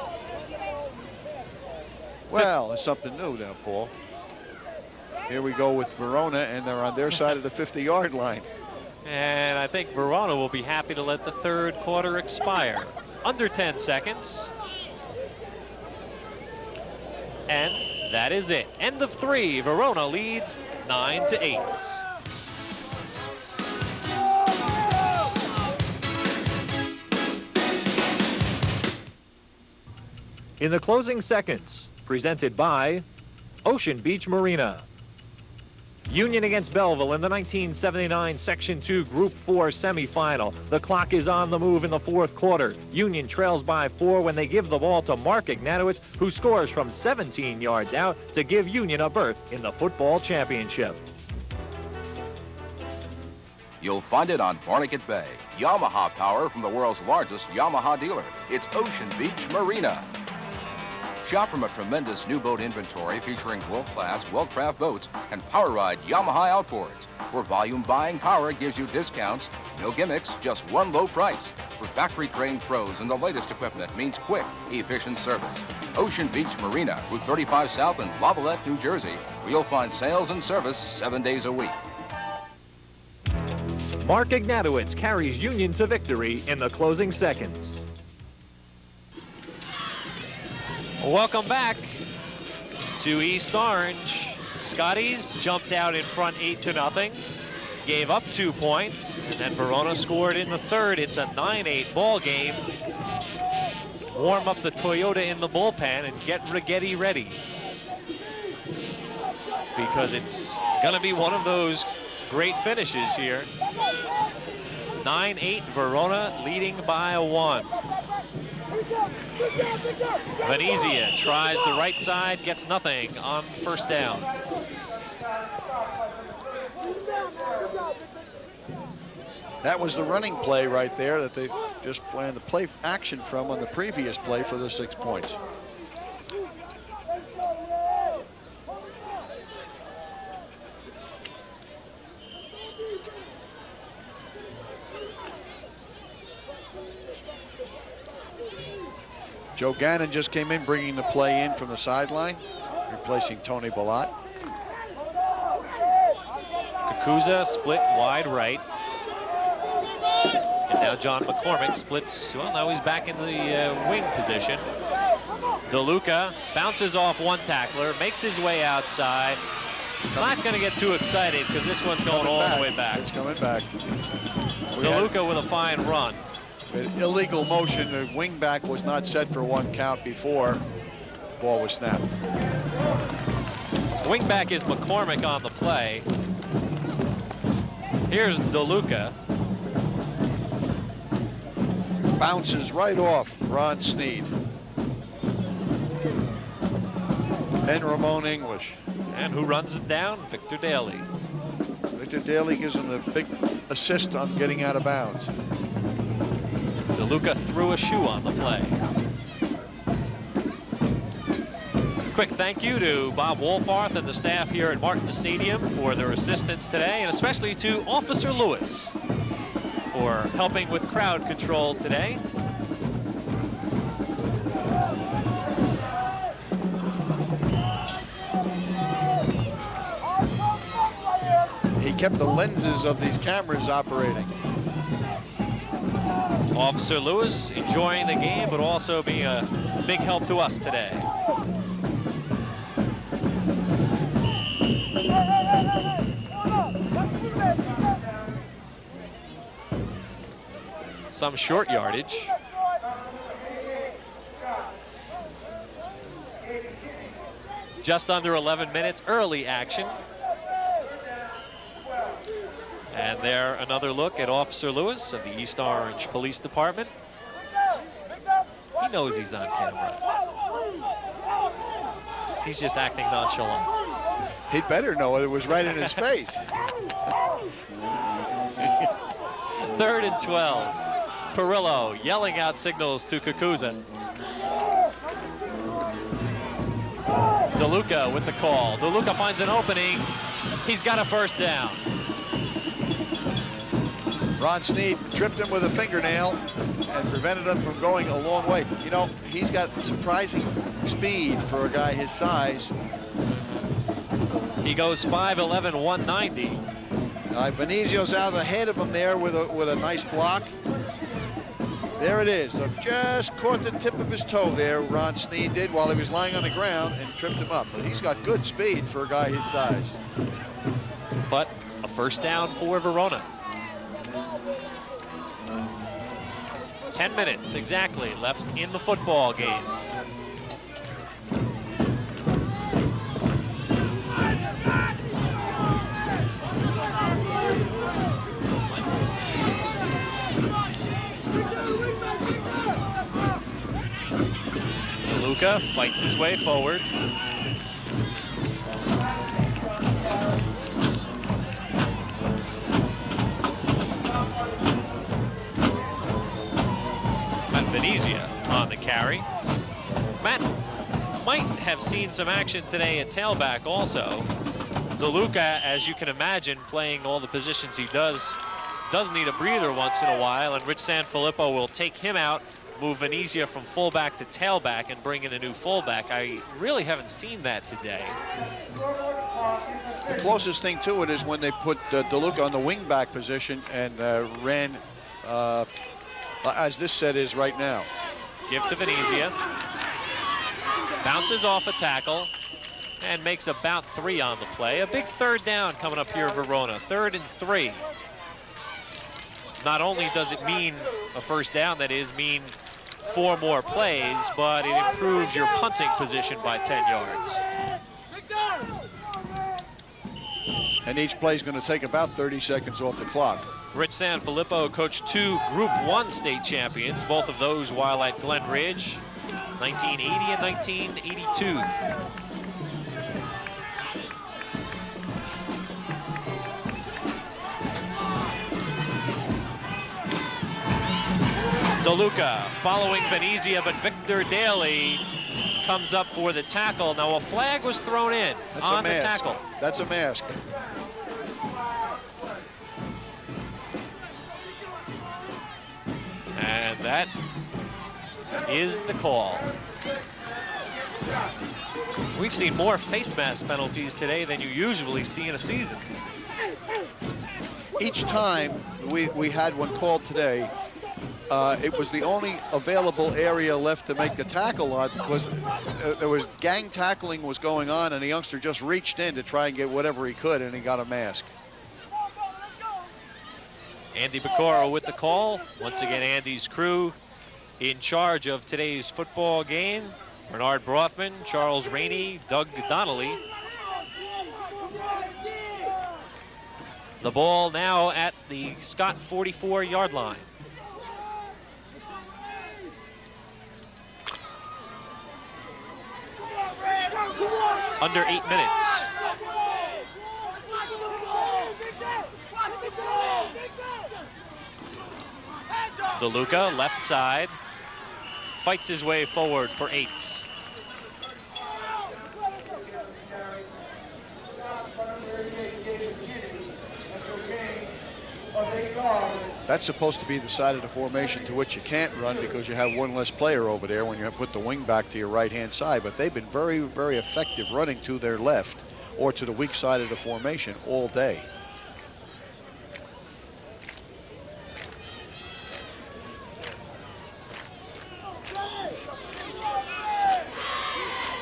Well, it's something new now, Paul. Here we go with Verona, and they're on their side of the 50-yard line. And I think Verona will be happy to let the third quarter expire. Under 10 seconds. And that is it. End of 3. Verona leads 9-8. In the closing seconds, presented by Ocean Beach Marina. Union against Belleville in the 1979 Section 2 Group 4 semifinal. The clock is on the move in the fourth quarter. Union trails by 4 when they give the ball to Mark Ignatowicz, who scores from 17 yards out to give Union a berth in the football championship. You'll find it on Barnegat Bay. Yamaha power from the world's largest Yamaha dealer. It's Ocean Beach Marina. Shop from a tremendous new boat inventory featuring world-class, well-craft boats and power ride Yamaha outboards, where volume buying power gives you discounts, no gimmicks, just one low price. For factory-trained pros and the latest equipment means quick, efficient service. Ocean Beach Marina, Route 35 South in Lavallette, New Jersey, where you'll find sales and service 7 days a week. Mark Ignatowicz carries Union to victory in the closing seconds. Welcome back to East Orange. Scotties jumped out in front 8-0, gave up 2 points, and then Verona scored in the third. It's a 9-8 ball game. Warm up the Toyota in the bullpen and get Rigetti ready, because it's gonna be one of those great finishes here. 9-8, Verona leading by 1. Venezia tries the right side, gets nothing on first down. That was the running play right there that they just planned to play action from on the previous play for the 6 points. Joe Gannon just came in, bringing the play in from the sideline, replacing Tony Ballot. Kakuza split wide right. And now John McCormick splits, well, now he's back in the wing position. DeLuca bounces off one tackler, makes his way outside. Not going to get too excited because this one's going all the way back. It's coming back. DeLuca with a fine run. Illegal motion. The wingback was not set for 1 count before the ball was snapped. The wingback is McCormick on the play. Here's DeLuca. Bounces right off Ron Sneed. Then Ramon English. And who runs it down? Victor Daly. Victor Daly gives him the big assist on getting out of bounds. DeLuca threw a shoe on the play. Quick thank you to Bob Wolfarth and the staff here at Martin Stadium for their assistance today, and especially to Officer Lewis for helping with crowd control today. He kept the lenses of these cameras operating. Officer Lewis enjoying the game, but also being a big help to us today. Some short yardage. Just under 11 minutes, early action. And there, another look at Officer Lewis of the East Orange Police Department. He knows he's on camera. He's just acting nonchalant. He'd better know it was right in his face. 3rd and 12. Perillo yelling out signals to Kakuza. DeLuca with the call. DeLuca finds an opening. He's got a first down. Ron Snead tripped him with a fingernail and prevented him from going a long way. You know, he's got surprising speed for a guy his size. He goes 5'11", 190. Venezio's out ahead of him there with a nice block. There it is. Just caught the tip of his toe there, Ron Snead did, while he was lying on the ground and tripped him up. But he's got good speed for a guy his size. But a first down for Verona. 10 minutes exactly left in the football game. Luca fights his way forward. Venezia on the carry. Matt might have seen some action today at tailback also. DeLuca, as you can imagine, playing all the positions he does need a breather once in a while, and Rich Sanfilippo will take him out, move Venezia from fullback to tailback, and bring in a new fullback. I really haven't seen that today. The closest thing to it is when they put DeLuca on the wingback position and ran as this set is right now. Give to Venezia. Bounces off a tackle and makes about 3 on the play. A big third down coming up here, Verona. 3rd and 3. Not only does it mean a first down, that is, mean 4 more plays, but it improves your punting position by 10 yards. And each play is going to take about 30 seconds off the clock. Rich Sanfilippo coached 2 Group 1 state champions, both of those while at Glen Ridge, 1980 and 1982. DeLuca following Venezia, but Victor Daly comes up for the tackle. Now a flag was thrown in on the tackle. That's a mask. And that is the call. We've seen more face mask penalties today than you usually see in a season. Each time we had one called today, it was the only available area left to make the tackle on. There was gang tackling was going on, and the youngster just reached in to try and get whatever he could, and he got a mask. Andy Bacoro with the call. Once again, Andy's crew in charge of today's football game. Bernard Brothman, Charles Rainey, Doug Donnelly. The ball now at the Scott 44-yard line. Under 8 minutes. DeLuca, left side, fights his way forward for 8. That's supposed to be the side of the formation to which you can't run because you have one less player over there when you put the wing back to your right-hand side. But they've been very, very effective running to their left or to the weak side of the formation all day.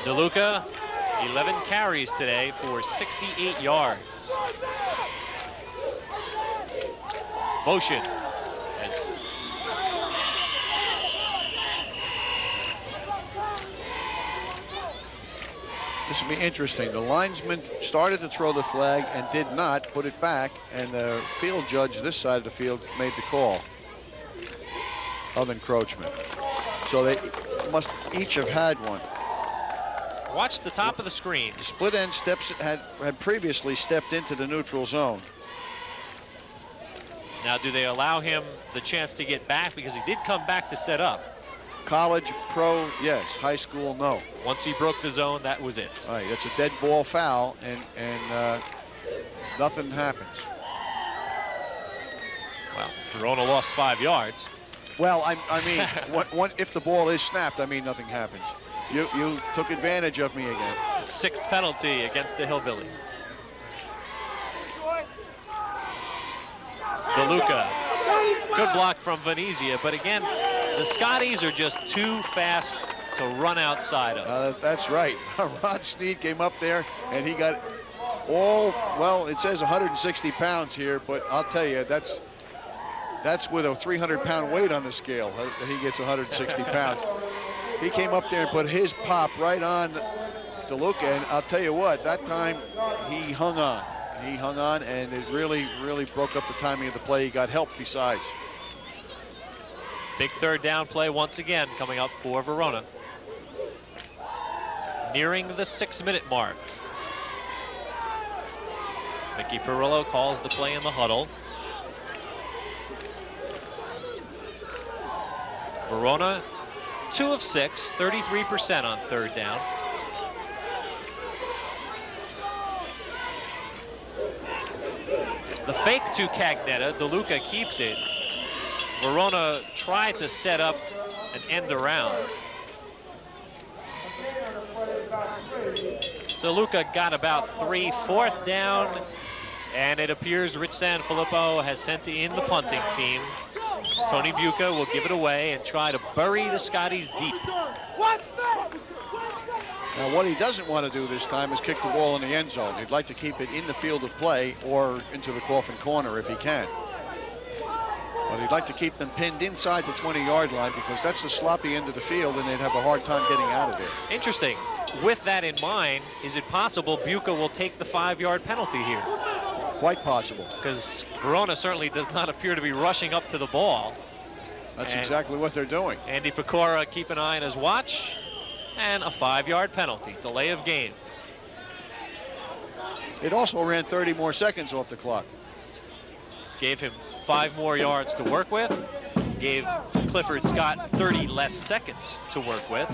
DeLuca, 11 carries today for 68 yards. Motion. This will be interesting. The linesman started to throw the flag and did not put it back, and the field judge this side of the field made the call of encroachment. So they must each have had one. Watch the top of the screen. The split end steps had previously stepped into the neutral zone. Now, do they allow him the chance to get back? Because he did come back to set up. College, pro, yes. High school, no. Once he broke the zone, that was it. All right, that's a dead ball foul, and nothing happens. Well, Verona lost 5 yards. Well, I mean, if the ball is snapped, I mean, nothing happens. You took advantage of me again. 6th penalty against the Hillbillies. DeLuca, good block from Venezia, but again, the Scotties are just too fast to run outside of. That's right. Ron Snead came up there, and he got all, well, it says 160 pounds here, but I'll tell you, that's with a 300-pound weight on the scale that he gets 160 pounds. He came up there and put his pop right on DeLuca, and I'll tell you what, that time he hung on. He hung on, and it really, really broke up the timing of the play. He got help besides. Big 3rd down play once again coming up for Verona. Nearing the 6-minute mark. Mickey Perillo calls the play in the huddle. Verona, 2 of 6, 33% on 3rd down. The fake to Cagnetta, DeLuca keeps it. Verona tried to set up an end around. DeLuca got about 3, 4th down, and it appears Rich Sanfilippo has sent in the punting team. Tony Buca will give it away and try to bury the Scotties deep. Now, what he doesn't want to do this time is kick the ball in the end zone. He'd like to keep it in the field of play or into the coffin corner if he can. But he'd like to keep them pinned inside the 20-yard line because that's the sloppy end of the field, and they'd have a hard time getting out of there. Interesting. With that in mind, is it possible Buca will take the 5-yard penalty here? Quite possible. Because Verona certainly does not appear to be rushing up to the ball. That's exactly what they're doing. Andy Pecora keep an eye on his watch, and a 5-yard penalty, delay of game. It also ran 30 more seconds off the clock. Gave him 5 more yards to work with. Gave Clifford Scott 30 less seconds to work with.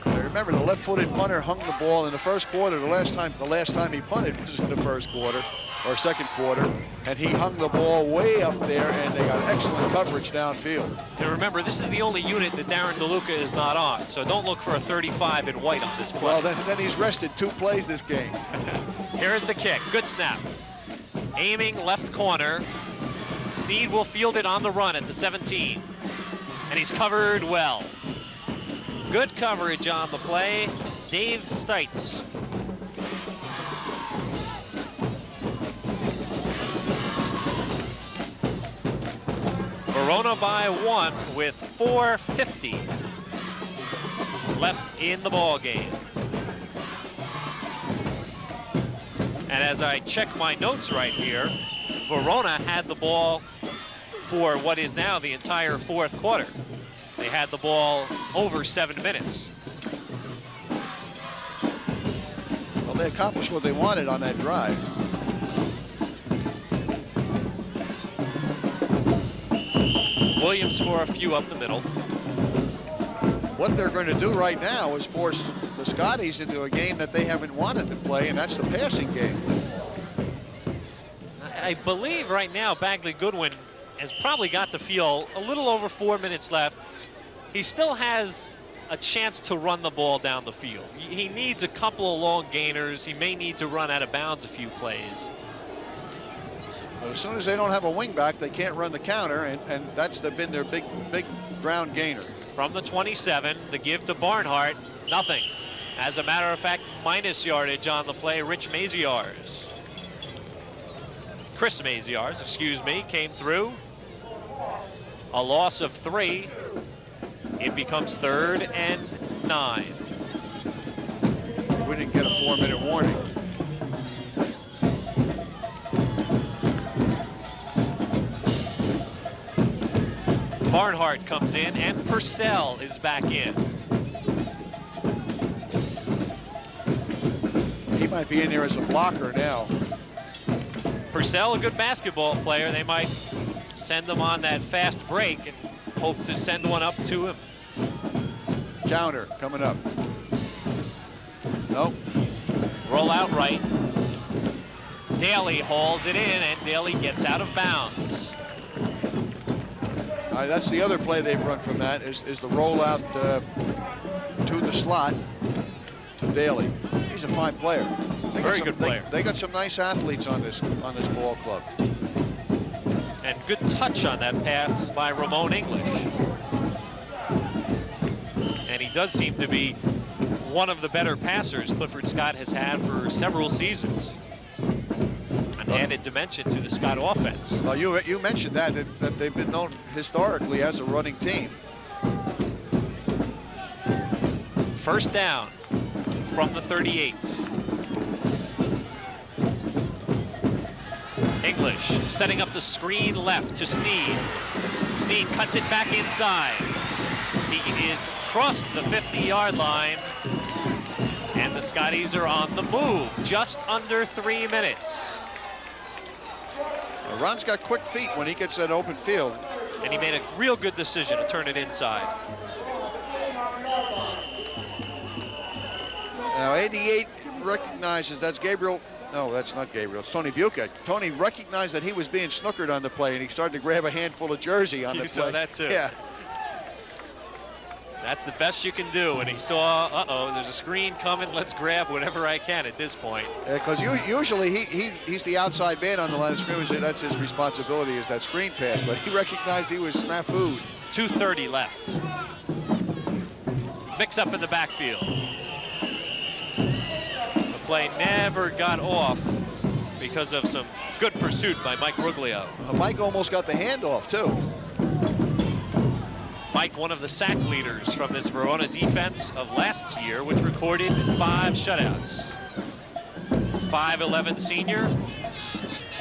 Remember, the left-footed punter hung the ball in the first quarter. The last time he punted was in the first quarter or second quarter, and he hung the ball way up there, and they got excellent coverage downfield. And remember, this is the only unit that Darren DeLuca is not on, so don't look for a 35 in white on this play. Well, then he's rested 2 plays this game. Here's the kick. Good snap. Aiming left corner. Snead will field it on the run at the 17. And he's covered well. Good coverage on the play. Dave Stites. Verona by 1 with 4:50 left in the ball game. And as I check my notes right here, Verona had the ball for what is now the entire 4th quarter. They had the ball over 7 minutes. Well, they accomplished what they wanted on that drive. Williams for a few up the middle. What they're going to do right now is force the Scotties into a game that they haven't wanted to play, and that's the passing game. I believe right now Bagley Goodwin has probably got to feel a little over 4 minutes left. He still has a chance to run the ball down the field. He needs a couple of long gainers. He may need to run out of bounds a few plays. But as soon as they don't have a wingback, they can't run the counter, and that's been their big ground gainer. From the 27, the give to Barnhart, nothing. As a matter of fact, minus yardage on the play, Chris Maziarz, excuse me, came through. A loss of 3. It becomes 3rd and 9. We didn't get a 4-minute warning. Barnhart comes in, and Purcell is back in. He might be in there as a blocker now. Purcell, a good basketball player. They might send him on that fast break and hope to send one up to him. Counter coming up. Nope. Roll out right. Daly hauls it in, and Daly gets out of bounds. That's the other play they've run from that is the rollout to the slot to Daly. He's a fine player. Very good player. They got some nice athletes on this ball club. And good touch on that pass by Ramon English. And he does seem to be one of the better passers Clifford Scott has had for several seasons. An added dimension to the Scott offense. Well, you mentioned that they've been known historically as a running team. First down from the 38. English setting up the screen left to Sneed. Sneed cuts it back inside. He is across the 50-yard line. And the Scotties are on the move. Just under 3 minutes. Ron's got quick feet when he gets that open field. And he made a real good decision to turn it inside. Now 88 recognizes that's Gabriel. No, that's not Gabriel. It's Tony Buca. Tony recognized that he was being snookered on the play, and he started to grab a handful of jersey on the play. You saw that too. Yeah. That's the best you can do. And he saw, there's a screen coming. Let's grab whatever I can at this point. Because usually he's the outside man on the line of scrimmage. That's his responsibility, is that screen pass. But he recognized he was snafu'd. 2:30 left. Mix up in the backfield. The play never got off because of some good pursuit by Mike Ruglio. Mike almost got the handoff, too. Mike, one of the sack leaders from this Verona defense of last year, which recorded 5 shutouts. 5'11" senior,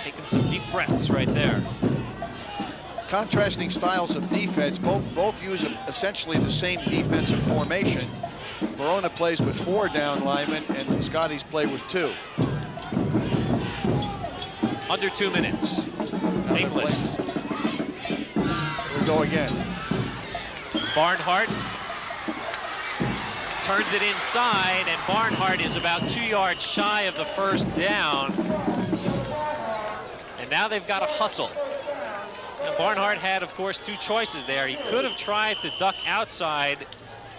taking some deep breaths right there. Contrasting styles of defense, both use essentially the same defensive formation. Verona plays with 4 down linemen, and the Scotties play with 2. Under 2 minutes. English. Here we go again. Barnhart turns it inside, and Barnhart is about 2 yards shy of the first down. And now they've got to hustle. And Barnhart had, of course, 2 choices there. He could have tried to duck outside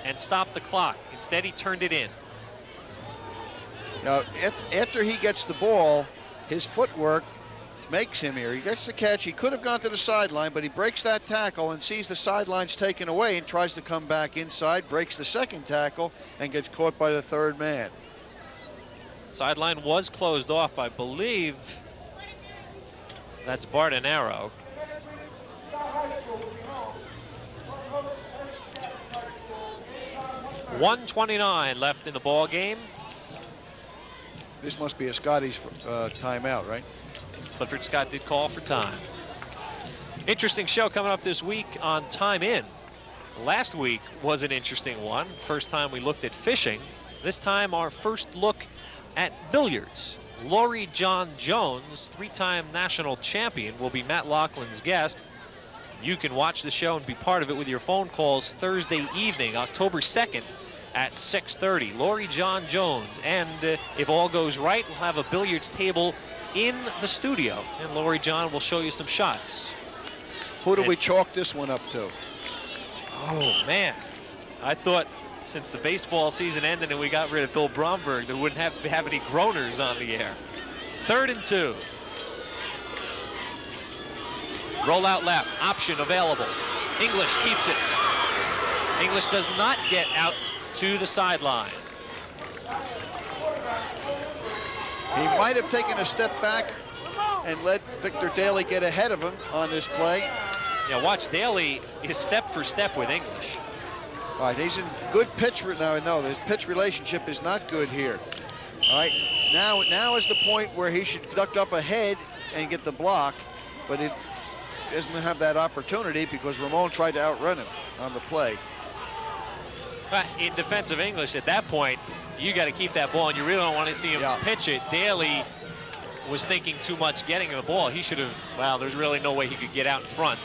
and stop the clock. Instead, he turned it in. Now, after he gets the ball, his footwork makes him here. He gets the catch. He could have gone to the sideline, but he breaks that tackle and sees the sidelines taken away and tries to come back inside, breaks the second tackle, and gets caught by the 3rd man. Sideline was closed off, I believe. That's Bardenaro. .129 left in the ball game. This must be a Scotties timeout, right? Clifford Scott did call for time. Interesting show coming up this week on Time In. Last week was an interesting one. First time we looked at fishing. This time our first look at billiards. Laurie John Jones, 3-time national champion, will be Matt Laughlin's guest. You can watch the show and be part of it with your phone calls Thursday evening, October 2nd at 6:30. Laurie John Jones. And if all goes right, we'll have a billiards table in the studio, and Laurie John will show you some shots. Who do we chalk this one up to? Oh, man. I thought since the baseball season ended and we got rid of Bill Bromberg, there wouldn't have any groaners on the air. 3rd and 2. Roll out left, option available. English keeps it. English does not get out to the sideline. He might have taken a step back and let Victor Daly get ahead of him on this play. Yeah, watch Daly is step for step with English. All right, he's in good pitch. No, his pitch relationship is not good here. All right, now is the point where he should duck up ahead and get the block, but it doesn't have that opportunity because Ramon tried to outrun him on the play. But in defense of English, at that point, you got to keep that ball, and you really don't want to see him pitch it. Daly was thinking too much getting the ball. He should have, well, there's really no way he could get out in front.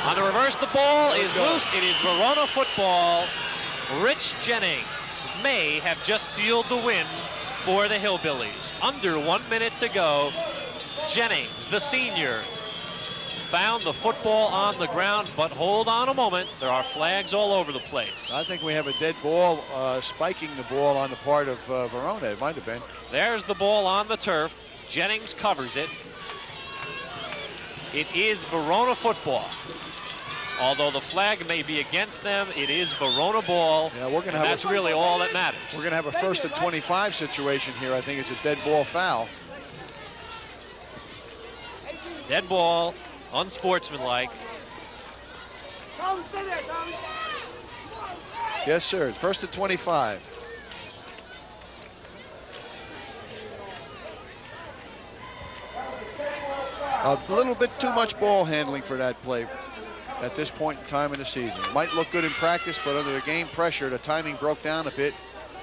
On the reverse, the ball is loose. It is Verona football. Rich Jennings may have just sealed the win for the Hillbillies. Under 1 minute to go. Jennings, the senior, found the football on the ground, but hold on a moment. There are flags all over the place. I think we have a dead ball, spiking the ball on the part of Verona. It might have been. There's the ball on the turf. Jennings covers it. It is Verona football. Although the flag may be against them, it is Verona ball. Yeah, we're going to have. That's really all that matters. We're going to have a 1st and 25 situation here. I think it's a dead ball foul. Dead ball, unsportsmanlike. Yes, sir. It's 1st and 25. A little bit too much ball handling for that play at this point in time in the season. It might look good in practice, but under the game pressure, the timing broke down a bit.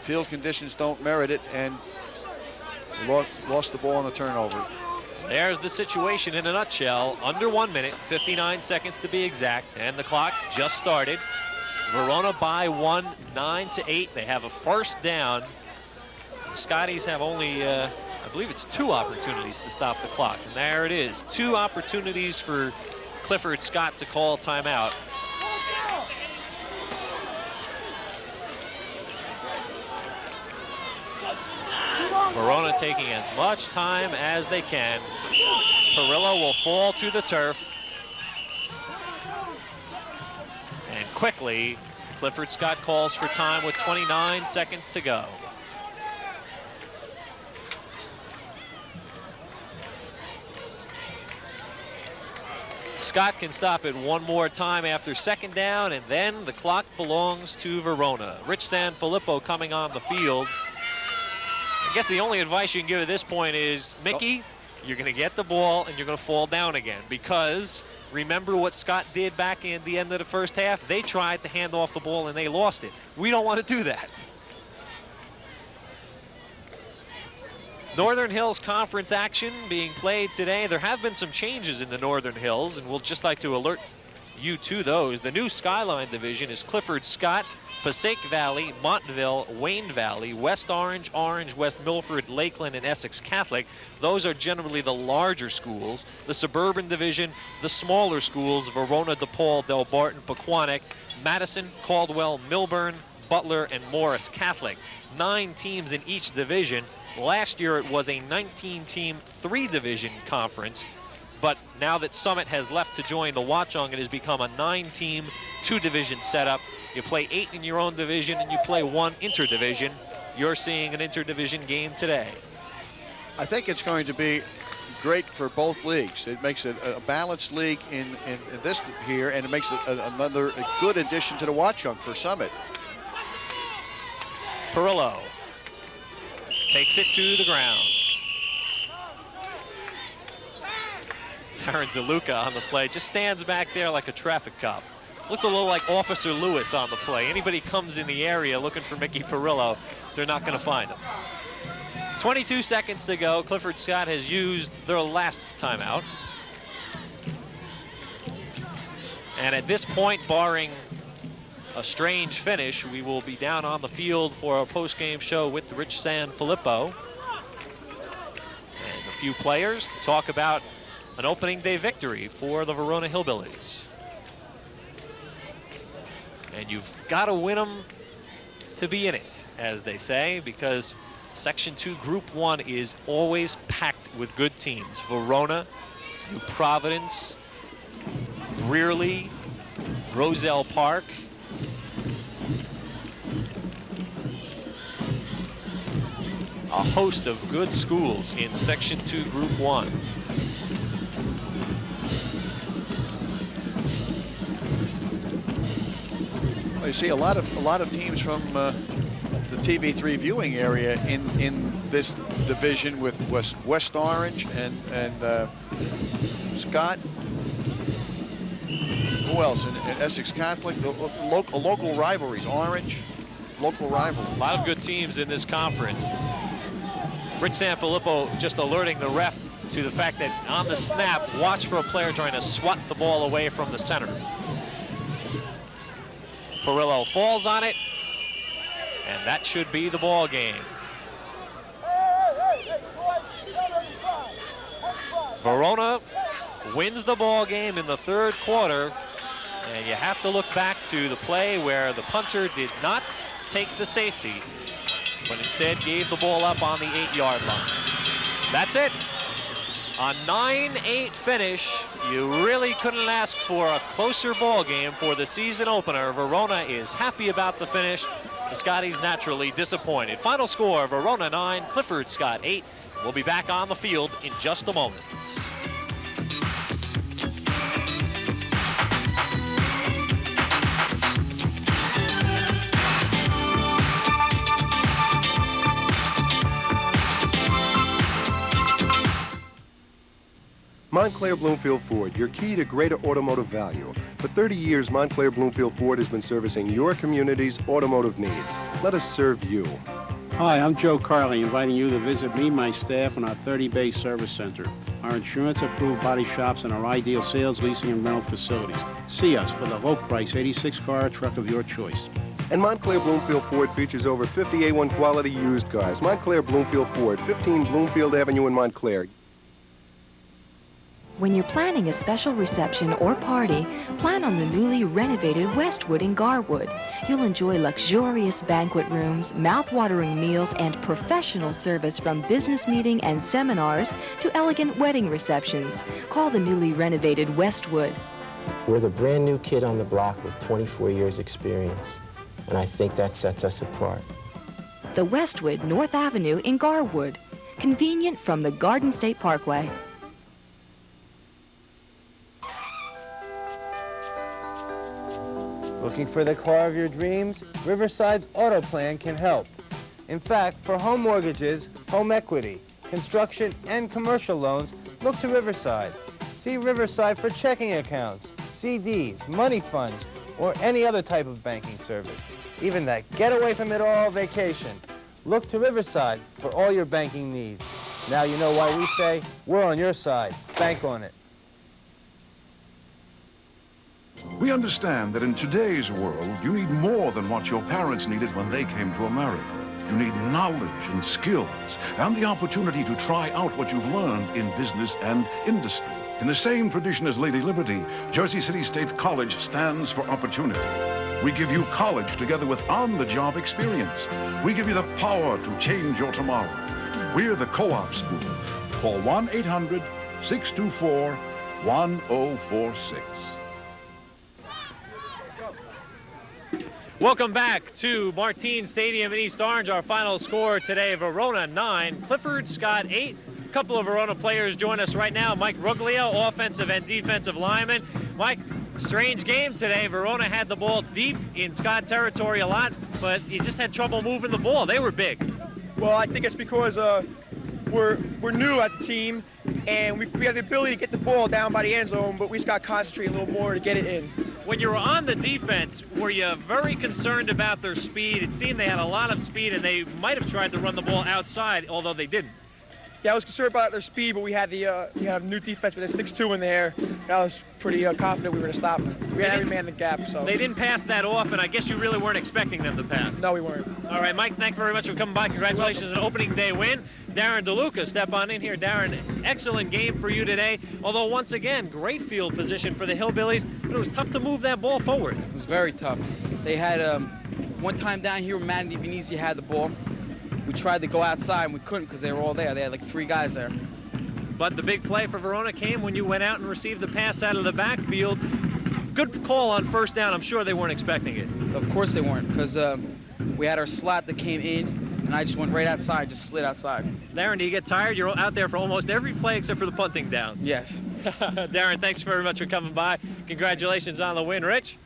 Field conditions don't merit it, and lost the ball on the turnover. There's the situation in a nutshell. Under 1 minute, 59 seconds to be exact, and the clock just started. Verona by 1, 9-8. They have a first down. The Scotties have only, I believe it's 2 opportunities to stop the clock. And there it is. 2 opportunities for Clifford Scott to call timeout. Verona taking as much time as they can. Perillo will fall to the turf. And quickly, Clifford Scott calls for time with 29 seconds to go. Scott can stop it one more time after 2nd down, and then the clock belongs to Verona. Rich Sanfilippo coming on the field. I guess the only advice you can give at this point is, Mickey, you're going to get the ball and you're going to fall down again, because remember what Scott did back in the end of the first half? They tried to hand off the ball and they lost it. We don't want to do that. Northern Hills Conference action being played today. There have been some changes in the Northern Hills, and we'll just like to alert you to those. The new Skyline division is Clifford Scott, Passaic Valley, Montville, Wayne Valley, West Orange, West Milford, Lakeland, and Essex Catholic. Those are generally the larger schools. The suburban division, the smaller schools, Verona, DePaul, Del Barton, Pequannock, Madison, Caldwell, Milburn, Butler, and Morris Catholic. 9 teams in each division. Last year it was a 19-team 3-division conference, but now that Summit has left to join the Watchung, it has become a 9-team 2-division setup. You play 8 in your own division and you play 1 interdivision. You're seeing an interdivision game today. I think it's going to be great for both leagues. It makes it a balanced league in this here, and it makes it another good addition to the Watchung for Summit. Perillo takes it to the ground. Darren DeLuca on the play, just stands back there like a traffic cop. Looked a little like Officer Lewis on the play. Anybody comes in the area looking for Mickey Perillo, they're not going to find him. 22 seconds to go. Clifford Scott has used their last timeout. And at this point, barring a strange finish, we will be down on the field for a post-game show with Rich Sanfilippo and a few players to talk about an opening day victory for the Verona Hillbillies. And you've got to win them to be in it, as they say, because Section 2 Group 1 is always packed with good teams. Verona, New Providence, Greerly, Roselle Park. A host of good schools in Section 2 Group 1. Well, you see a lot of teams from the TV3 viewing area in this division with West Orange and Scott. Who else? And Essex Catholic, local rivalries. Orange, local rivalry. A lot of good teams in this conference. Rich Sanfilippo just alerting the ref to the fact that on the snap, watch for a player trying to swat the ball away from the center. Perillo falls on it, and that should be the ball game. Verona wins the ball game in the third quarter. And you have to look back to the play where the punter did not take the safety, but instead gave the ball up on the 8-yard line. That's it. A 9-8 finish. You really couldn't ask for a closer ball game for the season opener. Verona is happy about the finish. The Scotties naturally disappointed. Final score, Verona 9, Clifford Scott 8. We'll be back on the field in just a moment. Montclair Bloomfield Ford, your key to greater automotive value. For 30 years, Montclair Bloomfield Ford has been servicing your community's automotive needs. Let us serve you. Hi, I'm Joe Carley, inviting you to visit me, my staff, and our 30-bay service center. Our insurance-approved body shops and our ideal sales, leasing, and rental facilities. See us for the low-price 86 car or truck of your choice. And Montclair Bloomfield Ford features over 50 A1 quality used cars. Montclair Bloomfield Ford, 15 Bloomfield Avenue in Montclair. When you're planning a special reception or party, plan on the newly renovated Westwood in Garwood. You'll enjoy luxurious banquet rooms, mouth-watering meals, and professional service from business meeting and seminars to elegant wedding receptions. Call the newly renovated Westwood. We're the brand new kid on the block with 24 years experience, and I think that sets us apart. The Westwood, North Avenue in Garwood. Convenient from the Garden State Parkway. Looking for the car of your dreams? Riverside's Auto Plan can help. In fact, for home mortgages, home equity, construction, and commercial loans, look to Riverside. See Riverside for checking accounts, CDs, money funds, or any other type of banking service. Even that get-away-from-it-all vacation. Look to Riverside for all your banking needs. Now you know why we say, we're on your side. Bank on it. We understand that in today's world, you need more than what your parents needed when they came to America. You need knowledge and skills and the opportunity to try out what you've learned in business and industry. In the same tradition as Lady Liberty, Jersey City State College stands for opportunity. We give you college together with on-the-job experience. We give you the power to change your tomorrow. We're the co-op school. Call 1-800-624-1046. Welcome back to Martine Stadium in East Orange. Our final score today, Verona 9, Clifford Scott 8. A couple of Verona players join us right now. Mike Ruglio, offensive and defensive lineman. Mike, strange game today. Verona had the ball deep in Scott territory a lot, but you just had trouble moving the ball. They were big. Well, I think it's because we're new at the team, and we have the ability to get the ball down by the end zone, but we just got to concentrate a little more to get it in. When you were on the defense, were you very concerned about their speed? It seemed they had a lot of speed, and they might have tried to run the ball outside, although they didn't. Yeah, I was concerned about their speed, but we had a new defense with a 6'2" in there. I was pretty confident we were going to stop them. We had every man in the gap, so. They didn't pass that often. I guess you really weren't expecting them to pass. No, we weren't. All right, Mike, thanks very much for coming by. Congratulations on an opening day win. Darren DeLuca, step on in here. Darren, excellent game for you today. Although, once again, great field position for the Hillbillies, but it was tough to move that ball forward. It was very tough. They had one time down here when Matt Venezia had the ball. We tried to go outside, and we couldn't because they were all there. They had like 3 guys there. But the big play for Verona came when you went out and received the pass out of the backfield. Good call on first down. I'm sure they weren't expecting it. Of course they weren't, because we had our slot that came in, and I just went right outside, just slid outside. Darren, do you get tired? You're out there for almost every play except for the punting down. Yes. Darren, thanks very much for coming by. Congratulations on the win, Rich.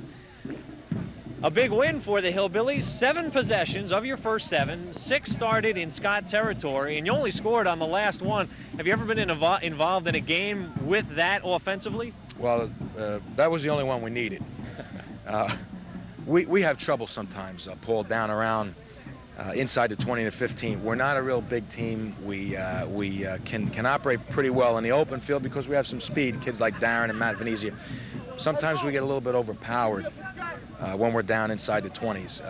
A big win for the Hillbillies. 7 possessions of your first 7. 6 started in Scott territory, and you only scored on the last one. Have you ever been involved in a game with that offensively? Well, that was the only one we needed. We have trouble sometimes, Paul, down around inside the 20 to 15. We're not a real big team. We can operate pretty well in the open field because we have some speed, kids like Darren and Matt Venezia. Sometimes we get a little bit overpowered when we're down inside the 20s.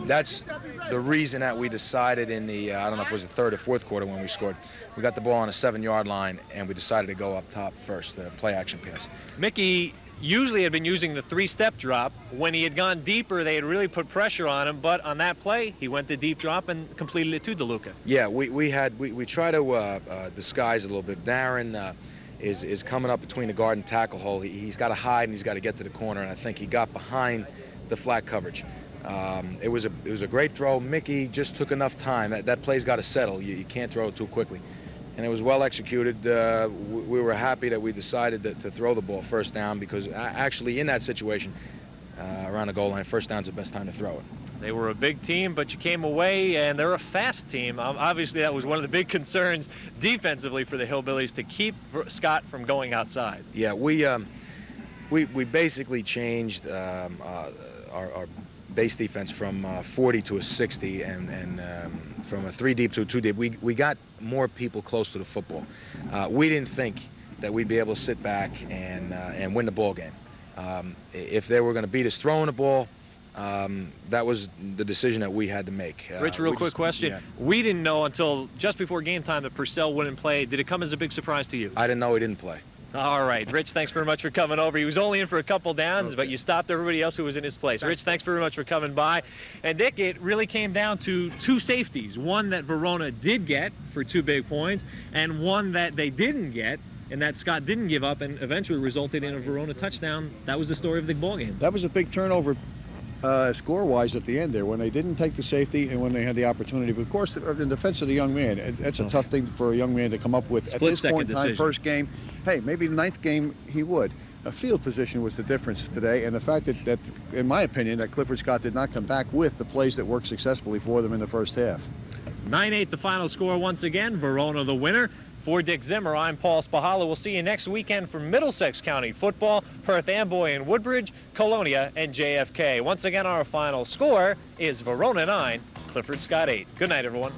that's the reason that we decided in the, I don't know if it was the third or fourth quarter when we scored. We got the ball on a 7-yard line, and we decided to go up top first, the play-action pass. Mickey usually had been using the 3-step drop. When he had gone deeper, they had really put pressure on him, but on that play, he went the deep drop and completed it to DeLuca. Yeah, we try to disguise a little bit. Darren is coming up between the guard and tackle hole. He's got to hide and he's got to get to the corner, and I think he got behind the flat coverage. It was a great throw. Mickey just took enough time. That play's got to settle. You can't throw it too quickly. And it was well executed. We were happy that we decided to throw the ball first down, because actually in that situation, around the goal line, first down's the best time to throw it. They were a big team, but you came away, and they're a fast team. Obviously, that was one of the big concerns defensively for the Hillbillies, to keep Scott from going outside. Yeah, we basically changed our base defense from 40 to a 60, and from a 3 deep to a 2 deep. We got more people close to the football. We didn't think that we'd be able to sit back and win the ball game. If they were going to beat us throwing the ball, that was the decision that we had to make. Rich, real quick question. Yeah. We didn't know until just before game time that Purcell wouldn't play. Did it come as a big surprise to you? I didn't know he didn't play. All right, Rich, thanks very much for coming over. He was only in for a couple downs, but you stopped everybody else who was in his place. Rich, thanks very much for coming by. And Dick, it really came down to 2 safeties, one that Verona did get for 2 big points, and one that they didn't get, and that Scott didn't give up, and eventually resulted in a Verona touchdown. That was the story of the ball game. That was a big turnover score-wise at the end there, when they didn't take the safety and when they had the opportunity. But of course, in defense of the young man, it's a tough thing for a young man to come up with at this point in time. First game, hey, maybe the 9th game he would. A field position was the difference today, and the fact that, in my opinion, that Clifford Scott did not come back with the plays that worked successfully for them in the first half. 9-8 the final score once again. Verona the winner. For Dick Zimmer, I'm Paul Spahala. We'll see you next weekend for Middlesex County football, Perth Amboy and Woodbridge, Colonia and JFK. Once again, our final score is Verona 9, Clifford Scott 8. Good night, everyone.